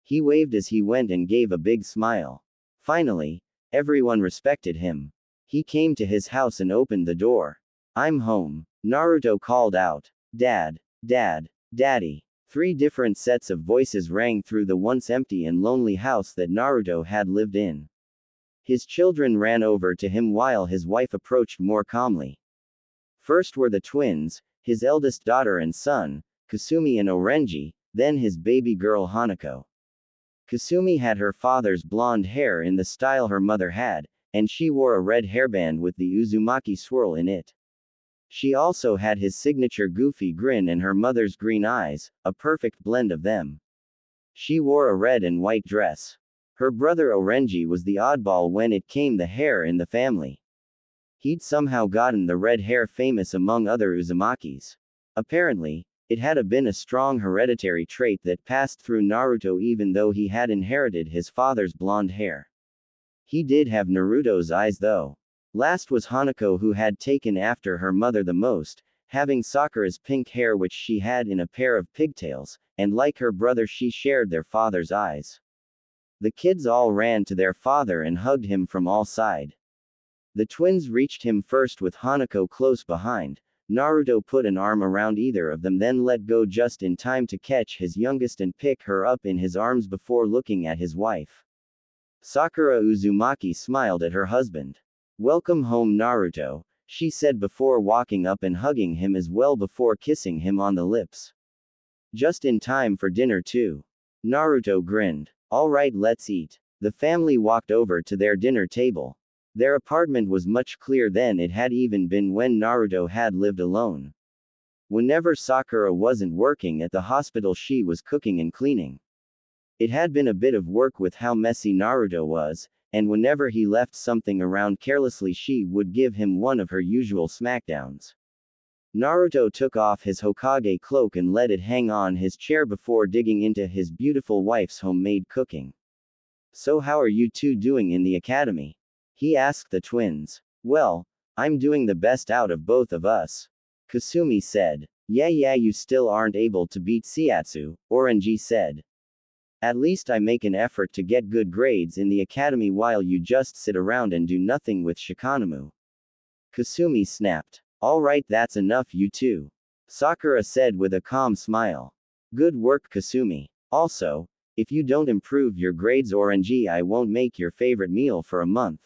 He waved as he went and gave a big smile. Finally, everyone respected him. He came to his house and opened the door. I'm home, Naruto called out. Dad, Dad, Daddy. 3 different sets of voices rang through the once empty and lonely house that Naruto had lived in. His children ran over to him while his wife approached more calmly. First were the twins, his eldest daughter and son, Kasumi and Orenji, then his baby girl Hanako. Kasumi had her father's blonde hair in the style her mother had, and she wore a red hairband with the Uzumaki swirl in it. She also had his signature goofy grin and her mother's green eyes, a perfect blend of them. She wore a red and white dress. Her brother Orenji was the oddball when it came to hair in the family. He'd somehow gotten the red hair famous among other Uzumakis. Apparently, it had been a strong hereditary trait that passed through Naruto even though he had inherited his father's blonde hair. He did have Naruto's eyes though. Last was Hanako, who had taken after her mother the most, having Sakura's pink hair which she had in a pair of pigtails, and like her brother she shared their father's eyes. The kids all ran to their father and hugged him from all sides. The twins reached him first with Hanako close behind. Naruto put an arm around either of them, then let go just in time to catch his youngest and pick her up in his arms before looking at his wife. Sakura Uzumaki smiled at her husband. Welcome home, Naruto, she said before walking up and hugging him as well before kissing him on the lips. Just in time for dinner too. Naruto grinned. All right, let's eat. The family walked over to their dinner table. Their apartment was much clearer than it had even been when Naruto had lived alone. Whenever Sakura wasn't working at the hospital, she was cooking and cleaning. It had been a bit of work with how messy Naruto was, and whenever he left something around carelessly, she would give him one of her usual smackdowns. Naruto took off his Hokage cloak and let it hang on his chair before digging into his beautiful wife's homemade cooking. So how are you two doing in the academy? He asked the twins. Well, I'm doing the best out of both of us. Kasumi said. Yeah, you still aren't able to beat Siatsu, Oranji said. At least I make an effort to get good grades in the academy while you just sit around and do nothing with Shikanomu. Kasumi snapped. Alright, that's enough, you two. Sakura said with a calm smile. Good work, Kasumi. Also, if you don't improve your grades, Oranji, I won't make your favorite meal for a month.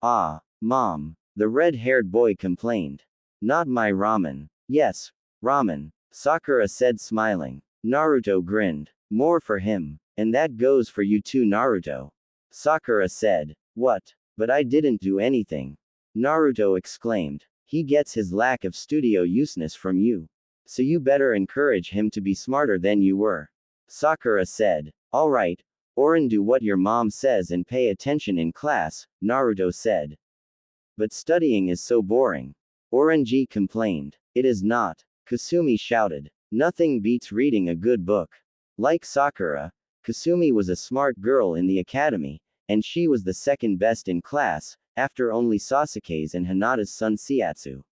Ah, Mom. The red-haired boy complained. Not my ramen. Yes, ramen, Sakura said smiling. Naruto grinned. More for him. And that goes for you too, Naruto. Sakura said. What? But I didn't do anything. Naruto exclaimed. He gets his lack of studio useness from you. So you better encourage him to be smarter than you were. Sakura said. Alright, Oren, do what your mom says and pay attention in class, Naruto said. But studying is so boring. Oranji complained. It is not. Kasumi shouted. Nothing beats reading a good book. Like Sakura, Kasumi was a smart girl in the academy, and she was the second best in class, after only Sasuke's and Hinata's son Siatsu.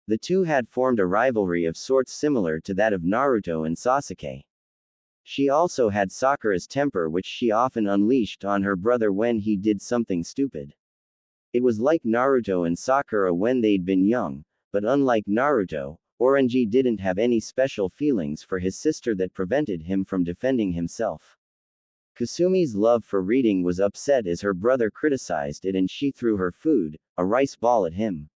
The two had formed a rivalry of sorts similar to that of Naruto and Sasuke. She also had Sakura's temper, which she often unleashed on her brother when he did something stupid. It was like Naruto and Sakura when they'd been young, but unlike Naruto, Oranji didn't have any special feelings for his sister that prevented him from defending himself. Kasumi's love for reading was upset as her brother criticized it and she threw her food, a rice ball, at him.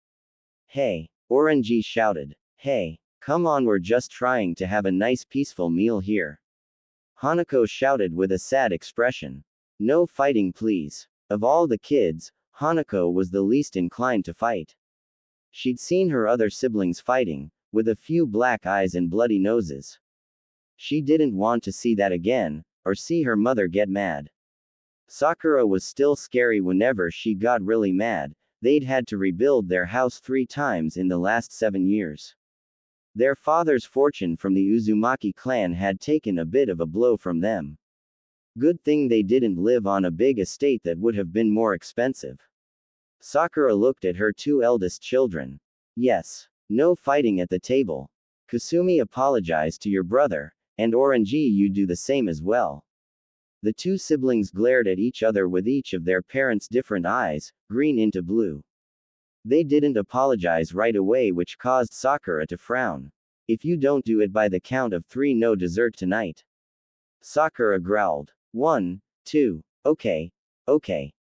Hey, Oranji shouted. Hey, come on, we're just trying to have a nice peaceful meal here. Hanako shouted with a sad expression. No fighting, please. Of all the kids, Hanako was the least inclined to fight. She'd seen her other siblings fighting, with a few black eyes and bloody noses. She didn't want to see that again, or see her mother get mad. Sakura was still scary whenever she got really mad. They'd had to rebuild their house 3 times in the last 7 years. Their father's fortune from the Uzumaki clan had taken a bit of a blow from them. Good thing they didn't live on a big estate that would have been more expensive. Sakura looked at her 2 eldest children. Yes, no fighting at the table. Kasumi, apologized to your brother, and Oranji, you do the same as well. The 2 siblings glared at each other with each of their parents' different eyes, green into blue. They didn't apologize right away, which caused Sakura to frown. If you don't do it by the count of 3, no dessert tonight. Sakura growled. 1, 2, okay,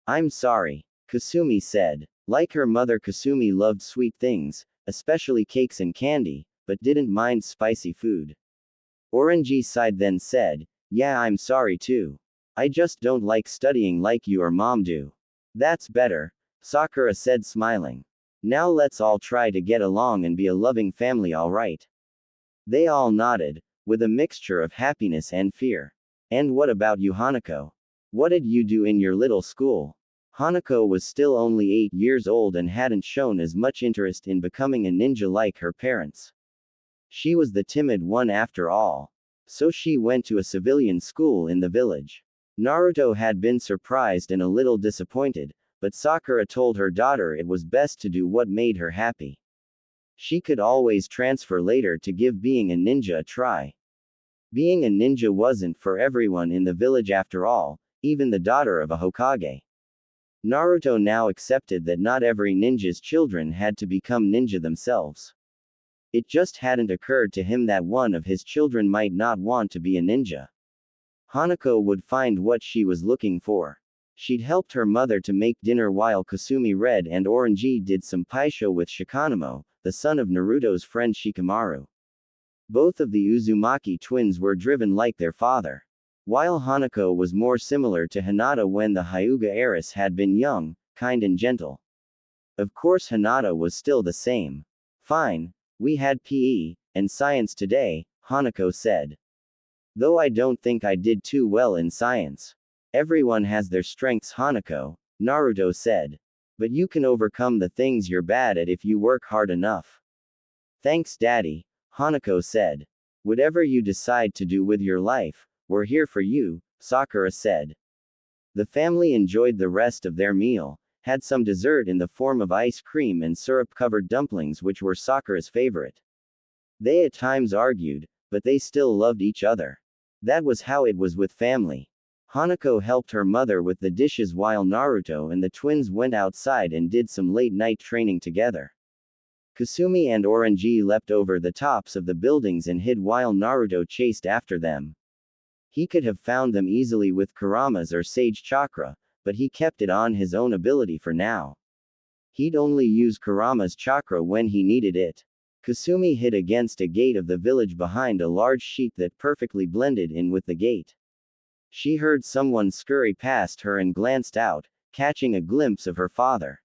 I'm sorry, Kasumi said. Like her mother, Kasumi loved sweet things, especially cakes and candy, but didn't mind spicy food. Oranji sighed then said, yeah, I'm sorry too. I just don't like studying like you or mom do. That's better, Sakura said smiling. Now let's all try to get along and be a loving family, alright? They all nodded, with a mixture of happiness and fear. And what about you, Hanako? What did you do in your little school? Hanako was still only 8 years old and hadn't shown as much interest in becoming a ninja like her parents. She was the timid one after all. So she went to a civilian school in the village. Naruto had been surprised and a little disappointed, but Sakura told her daughter it was best to do what made her happy. She could always transfer later to give being a ninja a try. Being a ninja wasn't for everyone in the village after all, even the daughter of a Hokage. Naruto now accepted that not every ninja's children had to become ninja themselves. It just hadn't occurred to him that one of his children might not want to be a ninja. Hanako would find what she was looking for. She'd helped her mother to make dinner while Kasumi read and Oranji did some paisho with Shikanomo, the son of Naruto's friend Shikamaru. Both of the Uzumaki twins were driven like their father. While Hanako was more similar to Hinata when the Hyuga heiress had been young, kind and gentle. Of course Hinata was still the same. Fine, we had PE, and science today, Hanako said. Though I don't think I did too well in science. Everyone has their strengths, Hanako, Naruto said. But you can overcome the things you're bad at if you work hard enough. Thanks, Daddy, Hanako said. Whatever you decide to do with your life, we're here for you, Sakura said. The family enjoyed the rest of their meal, had some dessert in the form of ice cream and syrup-covered dumplings which were Sakura's favorite. They at times argued, but they still loved each other. That was how it was with family. Hanako helped her mother with the dishes while Naruto and the twins went outside and did some late-night training together. Kasumi and Oranji leapt over the tops of the buildings and hid while Naruto chased after them. He could have found them easily with Kurama's or Sage Chakra, but he kept it on his own ability for now. He'd only use Kurama's chakra when he needed it. Kasumi hid against a gate of the village behind a large sheet that perfectly blended in with the gate. She heard someone scurry past her and glanced out, catching a glimpse of her father.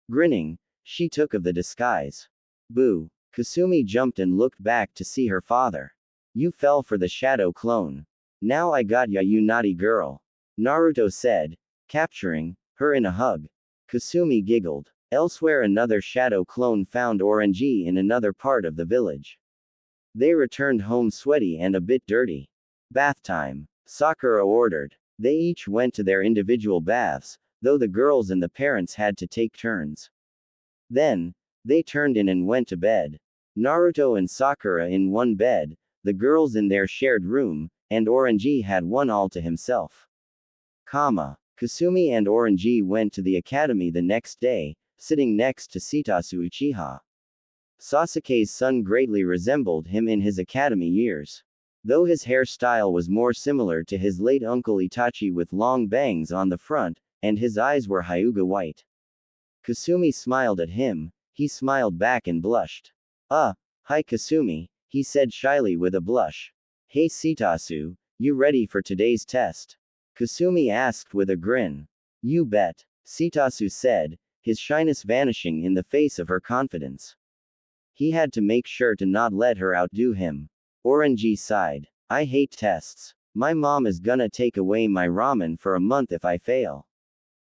Grinning, she took of the disguise. Boo! Kasumi jumped and looked back to see her father. You fell for the shadow clone. Now I got ya, you naughty girl. Naruto said, capturing her in a hug. Kasumi giggled. Elsewhere, another shadow clone found Oranji in another part of the village. They returned home sweaty and a bit dirty. Bath time, Sakura ordered. They each went to their individual baths, though the girls and the parents had to take turns. Then, they turned in and went to bed. Naruto and Sakura in one bed, the girls in their shared room, and Oranji had one all to himself. Kasumi and Oranji went to the academy the next day, sitting next to Sitasu Uchiha. Sasuke's son greatly resembled him in his academy years. Though his hairstyle was more similar to his late uncle Itachi with long bangs on the front, and his eyes were Hyuga white. Kasumi smiled at him, he smiled back and blushed. Hi Kasumi, he said shyly with a blush. Hey Sitasu, you ready for today's test? Kasumi asked with a grin. You bet, Sitasu said, his shyness vanishing in the face of her confidence. He had to make sure to not let her outdo him. Oranji sighed. I hate tests. My mom is gonna take away my ramen for a month if I fail.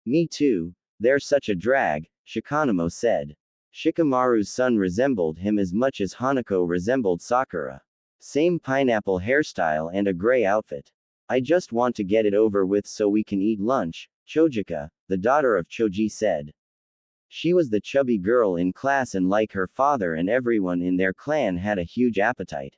Me too, they're such a drag, Shikanomo said. Shikamaru's son resembled him as much as Hanako resembled Sakura. Same pineapple hairstyle and a gray outfit. I just want to get it over with so we can eat lunch, Chojika, the daughter of Choji said. She was the chubby girl in class and like her father and everyone in their clan had a huge appetite.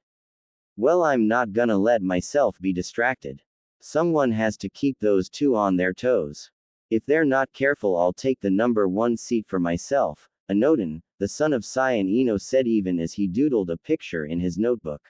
Well, I'm not gonna let myself be distracted. Someone has to keep those two on their toes. If they're not careful, I'll take the number 1 seat for myself, Anoden, the son of Sai and Ino said even as he doodled a picture in his notebook.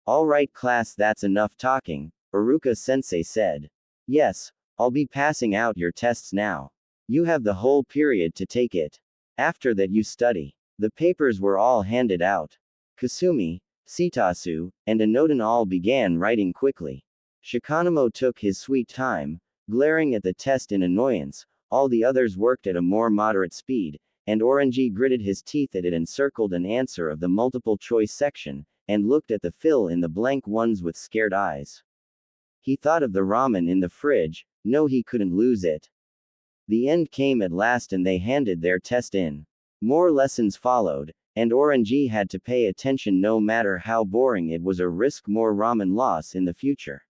Alright class, that's enough talking, Iruka-sensei said. Yes, I'll be passing out your tests now. You have the whole period to take it. After that you study. The papers were all handed out. Kasumi, Sitasu, and Anoden all began writing quickly. Shikanomo took his sweet time, glaring at the test in annoyance, all the others worked at a more moderate speed, and Oranji gritted his teeth at it and circled an answer of the multiple choice section, and looked at the fill in the blank ones with scared eyes. He thought of the ramen in the fridge, no, he couldn't lose it. The end came at last and they handed their test in. More lessons followed, and Oranji had to pay attention no matter how boring it was or risk more ramen loss in the future.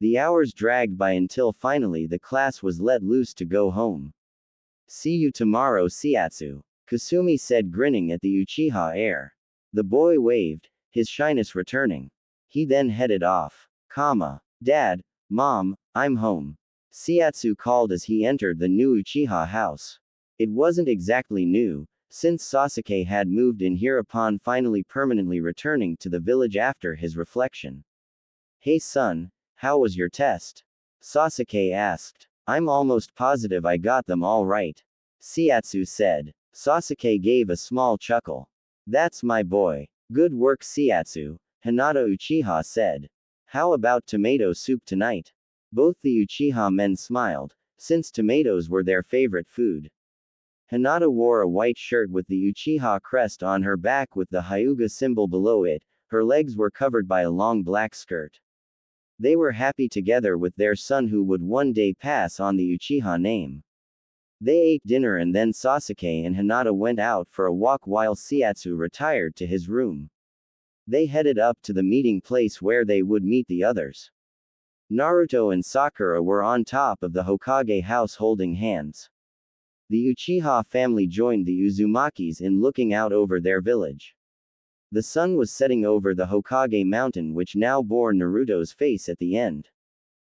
The hours dragged by until finally the class was let loose to go home. See you tomorrow, Siatsu, Kasumi said, grinning at the Uchiha heir. The boy waved, his shyness returning. He then headed off. Dad, Mom, I'm home. Siatsu called as he entered the new Uchiha house. It wasn't exactly new, since Sasuke had moved in here upon finally permanently returning to the village after his reflection. Hey son, how was your test? Sasuke asked. I'm almost positive I got them all right. Siatsu said. Sasuke gave a small chuckle. That's my boy. Good work, Siatsu, Hinata Uchiha said. How about tomato soup tonight? Both the Uchiha men smiled, since tomatoes were their favorite food. Hinata wore a white shirt with the Uchiha crest on her back with the Hyuga symbol below it, her legs were covered by a long black skirt. They were happy together with their son who would one day pass on the Uchiha name. They ate dinner and then Sasuke and Hinata went out for a walk while Siatsu retired to his room. They headed up to the meeting place where they would meet the others. Naruto and Sakura were on top of the Hokage house holding hands. The Uchiha family joined the Uzumakis in looking out over their village. The sun was setting over the Hokage mountain, which now bore Naruto's face at the end.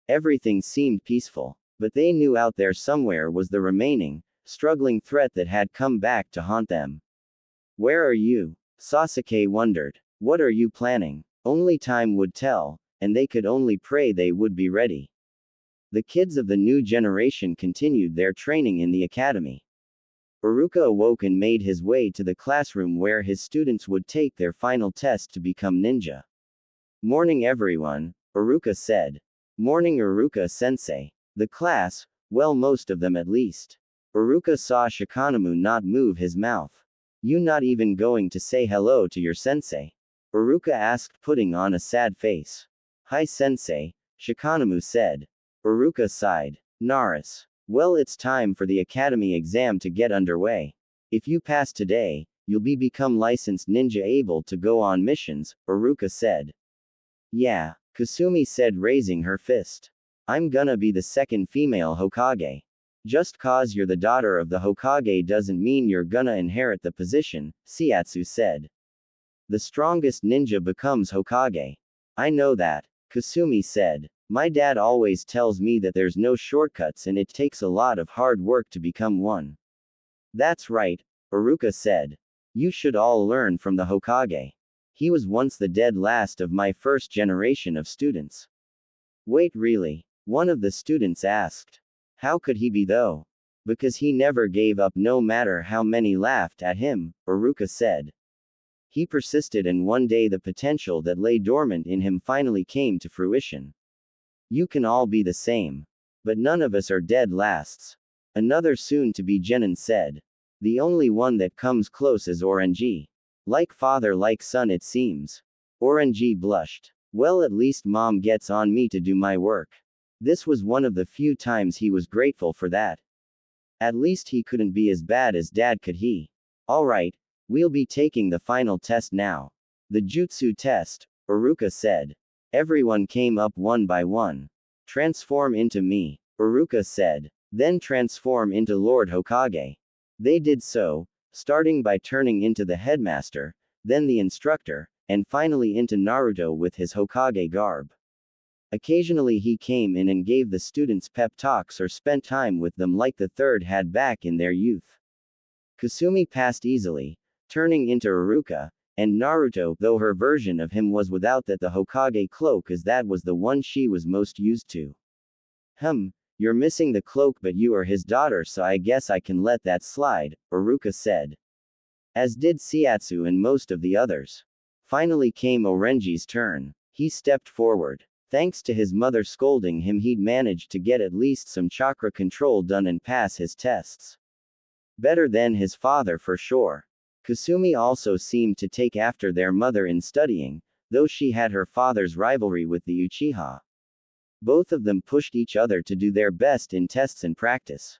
Everything seemed peaceful, but they knew out there somewhere was the remaining, struggling threat that had come back to haunt them. Where are you? Sasuke wondered. What are you planning? Only time would tell, and they could only pray they would be ready. The kids of the new generation continued their training in the academy. Iruka awoke and made his way to the classroom where his students would take their final test to become ninja. Morning everyone, Iruka said. Morning Iruka-sensei. The class, well most of them at least. Iruka saw Shikanomu not move his mouth. You not even going to say hello to your sensei? Iruka asked, putting on a sad face. Hi sensei, Shikanomu said. Iruka sighed. Naris. Well, it's time for the academy exam to get underway. If you pass today, you'll become licensed ninja able to go on missions, Iruka said. Yeah, Kasumi said, raising her fist. I'm gonna be the second female Hokage. Just cause you're the daughter of the Hokage doesn't mean you're gonna inherit the position, Shiatsu said. The strongest ninja becomes Hokage. I know that, Kasumi said. My dad always tells me that there's no shortcuts and it takes a lot of hard work to become one. That's right, Iruka said. You should all learn from the Hokage. He was once the dead last of my first generation of students. Wait, really? One of the students asked. How could he be though? Because he never gave up no matter how many laughed at him, Iruka said. He persisted and one day the potential that lay dormant in him finally came to fruition. You can all be the same. But none of us are dead lasts. Another soon-to-be genin said. The only one that comes close is Orenji. Like father like son it seems. Orenji blushed. Well, at least mom gets on me to do my work. This was one of the few times he was grateful for that. At least he couldn't be as bad as dad, could he? Alright, we'll be taking the final test now. The jutsu test, Iruka said. Everyone came up one by one. Transform into me, Iruka said. Then transform into Lord Hokage. They did so, starting by turning into the headmaster, then the instructor, and finally into Naruto with his Hokage garb. Occasionally he came in and gave the students pep talks or spent time with them like the third had back in their youth. Kasumi passed easily, turning into Iruka, and Naruto, though her version of him was without the Hokage cloak, as that was the one she was most used to. You're missing the cloak, but you are his daughter, so I guess I can let that slide, Iruka said. As did Shiatsu and most of the others. Finally came Orenji's turn. He stepped forward. Thanks to his mother scolding him, he'd managed to get at least some chakra control done and pass his tests. Better than his father for sure. Kasumi also seemed to take after their mother in studying, though she had her father's rivalry with the Uchiha. Both of them pushed each other to do their best in tests and practice.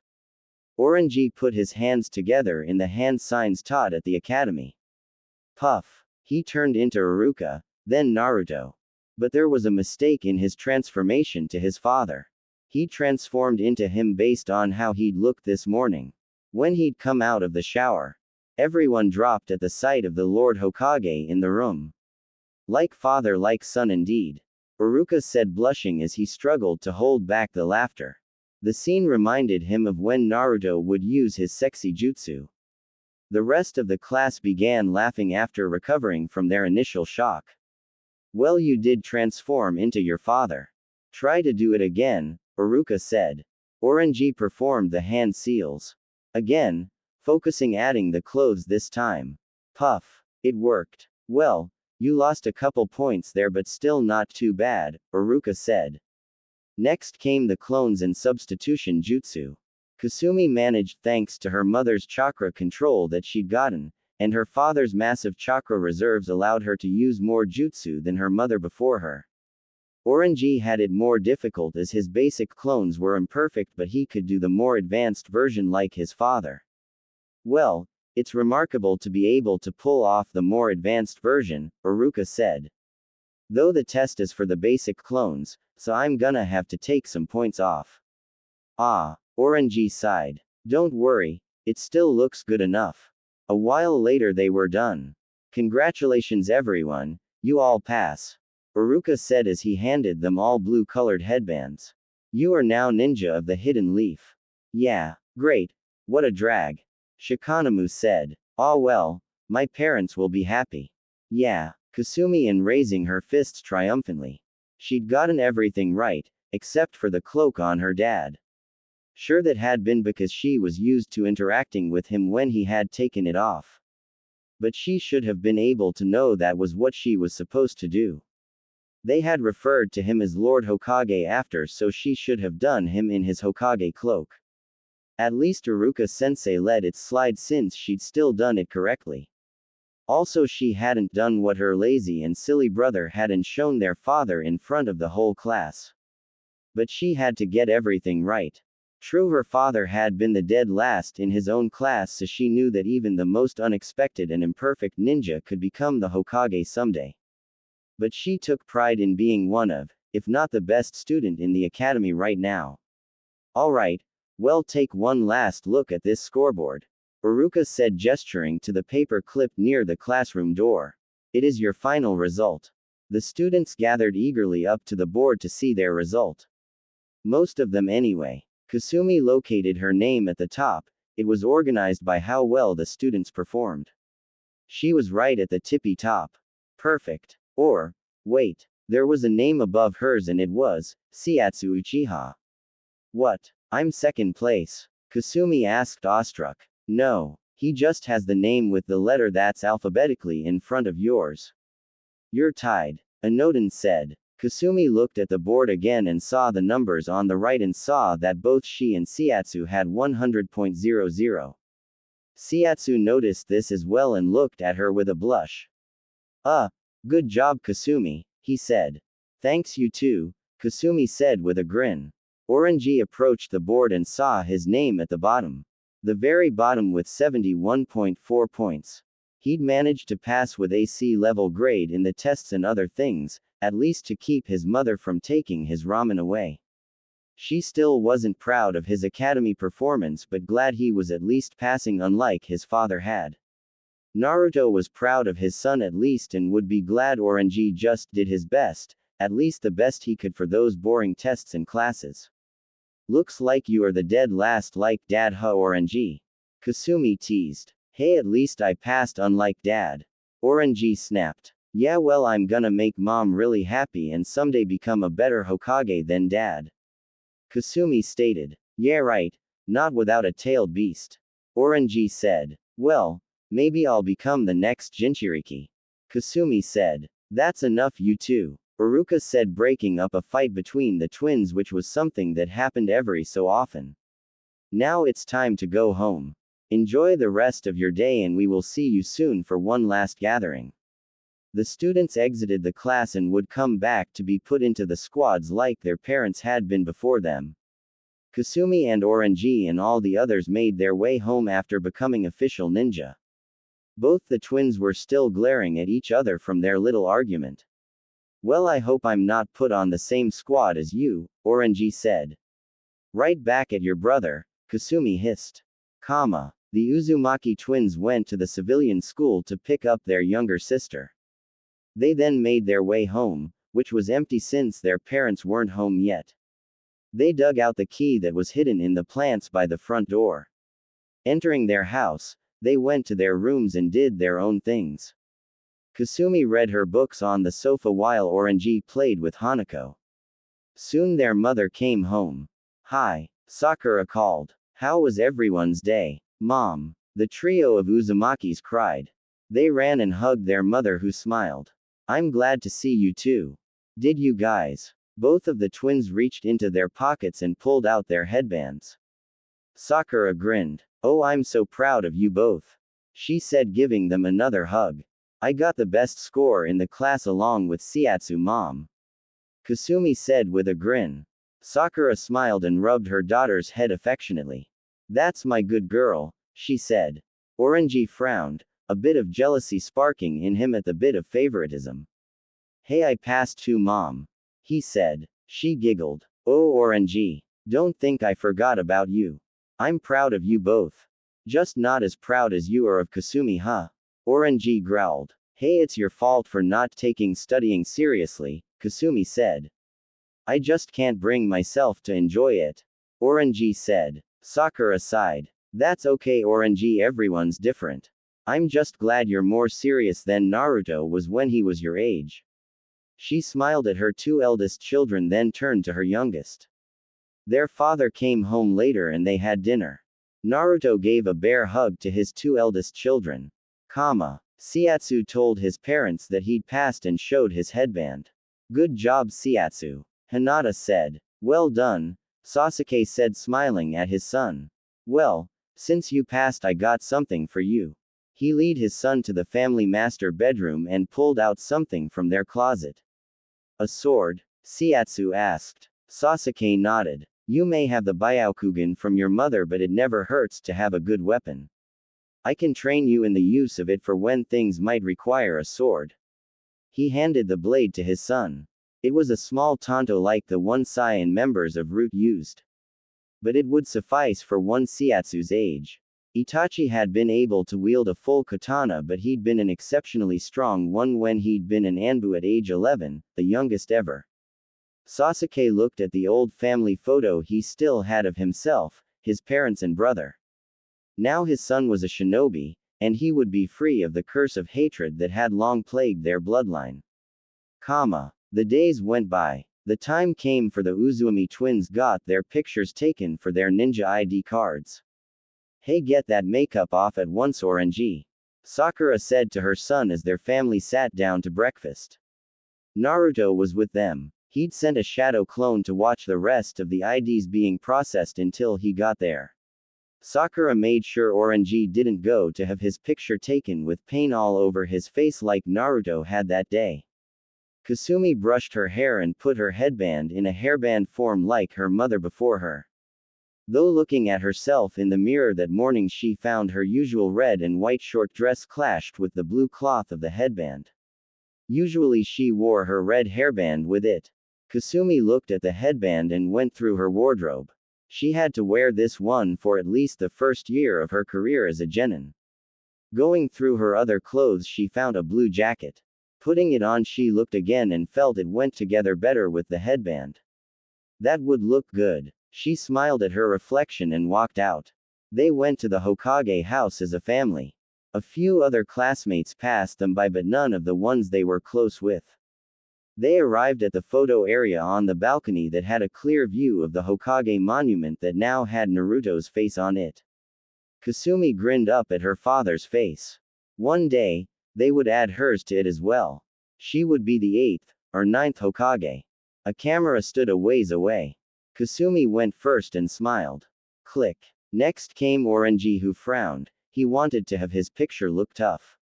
Orenji put his hands together in the hand signs taught at the academy. Puff. He turned into Iruka, then Naruto. But there was a mistake in his transformation to his father. He transformed into him based on how he'd looked this morning. When he'd come out of the shower. Everyone dropped at the sight of the Lord Hokage in the room. Like father like son indeed. Iruka said, blushing as he struggled to hold back the laughter. The scene reminded him of when Naruto would use his sexy jutsu. The rest of the class began laughing after recovering from their initial shock. Well, you did transform into your father. Try to do it again, Iruka said. Orenji performed the hand seals. Again, focusing adding the clothes this time. Puff. It worked. Well, you lost a couple points there, but still not too bad, Iruka said. Next came the clones and substitution jutsu. Kasumi managed thanks to her mother's chakra control that she'd gotten, and her father's massive chakra reserves allowed her to use more jutsu than her mother before her. Orenji had it more difficult as his basic clones were imperfect, but he could do the more advanced version like his father. Well, it's remarkable to be able to pull off the more advanced version, Iruka said. Though the test is for the basic clones, so I'm gonna have to take some points off. Ah, Orange sighed. Don't worry, it still looks good enough. A while later they were done. Congratulations everyone, you all pass. Uruka said as he handed them all blue-colored headbands. You are now ninja of the hidden leaf. Yeah, great. What a drag. Shikanamu said. Ah well, my parents will be happy. Yeah, Kasumi in raising her fists triumphantly. She'd gotten everything right, except for the cloak on her dad. Sure, that had been because she was used to interacting with him when he had taken it off. But she should have been able to know that was what she was supposed to do. They had referred to him as Lord Hokage after, so she should have done him in his Hokage cloak. At least Iruka-sensei let it slide since she'd still done it correctly. Also, she hadn't done what her lazy and silly brother hadn't shown their father in front of the whole class. But she had to get everything right. True, her father had been the dead last in his own class, so she knew that even the most unexpected and imperfect ninja could become the Hokage someday. But she took pride in being one of, if not the best student in the academy right now. Alright, well, take one last look at this scoreboard. Uruka said, gesturing to the paper clip near the classroom door. It is your final result. The students gathered eagerly up to the board to see their result. Most of them anyway. Kasumi located her name at the top. It was organized by how well the students performed. She was right at the tippy top. Perfect. Or, wait, there was a name above hers and it was Shiatsu Uchiha. What? I'm second place? Kasumi asked, awestruck. No, he just has the name with the letter that's alphabetically in front of yours. You're tied, Anoden said. Kasumi looked at the board again and saw the numbers on the right and saw that both she and Shiatsu had 100.00. Shiatsu noticed this as well and looked at her with a blush. Good job, Kasumi, he said. Thanks, you too, Kasumi said with a grin. Orange approached the board and saw his name at the bottom. The very bottom with 71.4 points. He'd managed to pass with a C-level grade in the tests and other things, at least to keep his mother from taking his ramen away. She still wasn't proud of his academy performance but glad he was at least passing, unlike his father had. Naruto was proud of his son at least and would be glad Orange just did his best, at least the best he could for those boring tests and classes. Looks like you are the dead last like Dad, huh, Orange? Kasumi teased. Hey, at least I passed unlike Dad. Orange snapped. Yeah, well, I'm gonna make Mom really happy and someday become a better Hokage than Dad. Kasumi stated. Yeah, right. Not without a tailed beast. Orange said. Well, maybe I'll become the next Jinchuriki. Kasumi said. That's enough, you two. Uruka said, breaking up a fight between the twins, which was something that happened every so often. Now it's time to go home. Enjoy the rest of your day and we will see you soon for one last gathering. The students exited the class and would come back to be put into the squads like their parents had been before them. Kasumi and Orange and all the others made their way home after becoming official ninja. Both the twins were still glaring at each other from their little argument. Well, I hope I'm not put on the same squad as you, Orange said. Right back at your brother, Kasumi hissed. The Uzumaki twins went to the civilian school to pick up their younger sister. They then made their way home, which was empty since their parents weren't home yet. They dug out the key that was hidden in the plants by the front door. Entering their house, they went to their rooms and did their own things. Kasumi read her books on the sofa while Orange played with Hanako. Soon their mother came home. Hi, Sakura called. How was everyone's day? Mom. The trio of Uzumakis cried. They ran and hugged their mother, who smiled. I'm glad to see you too. Did you guys? Both of the twins reached into their pockets and pulled out their headbands. Sakura grinned. Oh, I'm so proud of you both. She said, giving them another hug. I got the best score in the class along with Shiatsu, Mom. Kasumi said with a grin. Sakura smiled and rubbed her daughter's head affectionately. That's my good girl, she said. Orange frowned, a bit of jealousy sparking in him at the bit of favoritism. Hey, I passed too, Mom. He said. She giggled. Oh, Orange. Don't think I forgot about you. I'm proud of you both. Just not as proud as you are of Kasumi, huh? Orange growled. Hey, it's your fault for not taking studying seriously, Kasumi said. I just can't bring myself to enjoy it. Orange said. Sakura sighed. That's okay, Orange, everyone's different. I'm just glad you're more serious than Naruto was when he was your age. She smiled at her two eldest children, then turned to her youngest. Their father came home later and they had dinner. Naruto gave a bear hug to his two eldest children. Shiatsu told his parents that he'd passed and showed his headband. Good job, Shiatsu. Hinata said. Well done, Sasuke said, smiling at his son. Well, since you passed, I got something for you. He led his son to the family master bedroom and pulled out something from their closet. A sword? Shiatsu asked. Sasuke nodded. You may have the Byakugan from your mother, but it never hurts to have a good weapon. I can train you in the use of it for when things might require a sword. He handed the blade to his son. It was a small tanto like the one Saiyan members of Root used. But it would suffice for one Shiatsu's age. Itachi had been able to wield a full katana, but he'd been an exceptionally strong one when he'd been an Anbu at age 11, the youngest ever. Sasuke looked at the old family photo he still had of himself, his parents and brother. Now his son was a shinobi, and he would be free of the curse of hatred that had long plagued their bloodline. The days went by. The time came for the Uzumi twins got their pictures taken for their ninja ID cards. Hey, get that makeup off at once, Orange. Sakura said to her son as their family sat down to breakfast. Naruto was with them. He'd sent a shadow clone to watch the rest of the IDs being processed until he got there. Sakura made sure Orange didn't go to have his picture taken with pain all over his face like Naruto had that day. Kasumi brushed her hair and put her headband in a hairband form like her mother before her. Though looking at herself in the mirror that morning, she found her usual red and white short dress clashed with the blue cloth of the headband. Usually she wore her red hairband with it. Kasumi looked at the headband and went through her wardrobe. She had to wear this one for at least the first year of her career as a genin. Going through her other clothes, she found a blue jacket. Putting it on, she looked again and felt it went together better with the headband. That would look good. She smiled at her reflection and walked out. They went to the Hokage house as a family. A few other classmates passed them by, but none of the ones they were close with. They arrived at the photo area on the balcony that had a clear view of the Hokage monument that now had Naruto's face on it. Kasumi grinned up at her father's face. One day, they would add hers to it as well. She would be the 8th, or 9th Hokage. A camera stood a ways away. Kasumi went first and smiled. Click. Next came Orange, who frowned. He wanted to have his picture look tough.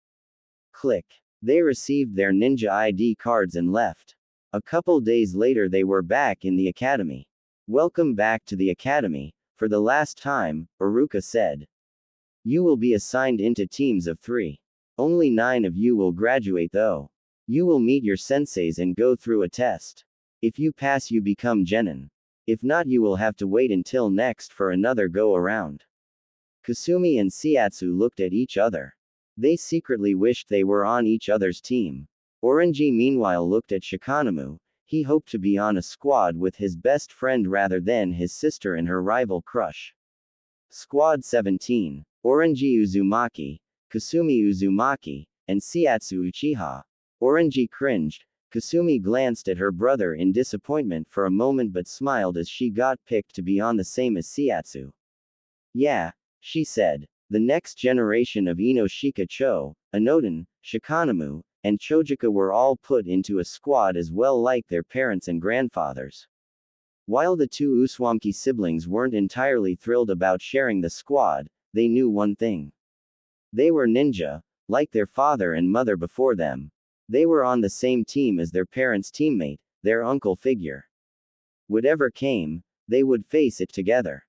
Click. They received their ninja ID cards and left. A couple days later they were back in the academy. Welcome back to the academy, for the last time, Iruka said. You will be assigned into teams of 3. Only 9 of you will graduate though. You will meet your senseis and go through a test. If you pass, you become genin. If not, you will have to wait until next for another go around. Kasumi and Shiatsu looked at each other. They secretly wished they were on each other's team. Orange meanwhile looked at Shikanomu. He hoped to be on a squad with his best friend rather than his sister and her rival crush. Squad 17. Orange Uzumaki, Kasumi Uzumaki, and Shiatsu Uchiha. Orange cringed. Kasumi glanced at her brother in disappointment for a moment but smiled as she got picked to be on the same as Shiatsu. Yeah, she said. The next generation of Inoshika Cho, Anoden, Shikanomu, and Chojika were all put into a squad as well like their parents and grandfathers. While the two Uswamki siblings weren't entirely thrilled about sharing the squad, they knew one thing. They were ninja, like their father and mother before them. They were on the same team as their parents' teammate, their uncle figure. Whatever came, they would face it together.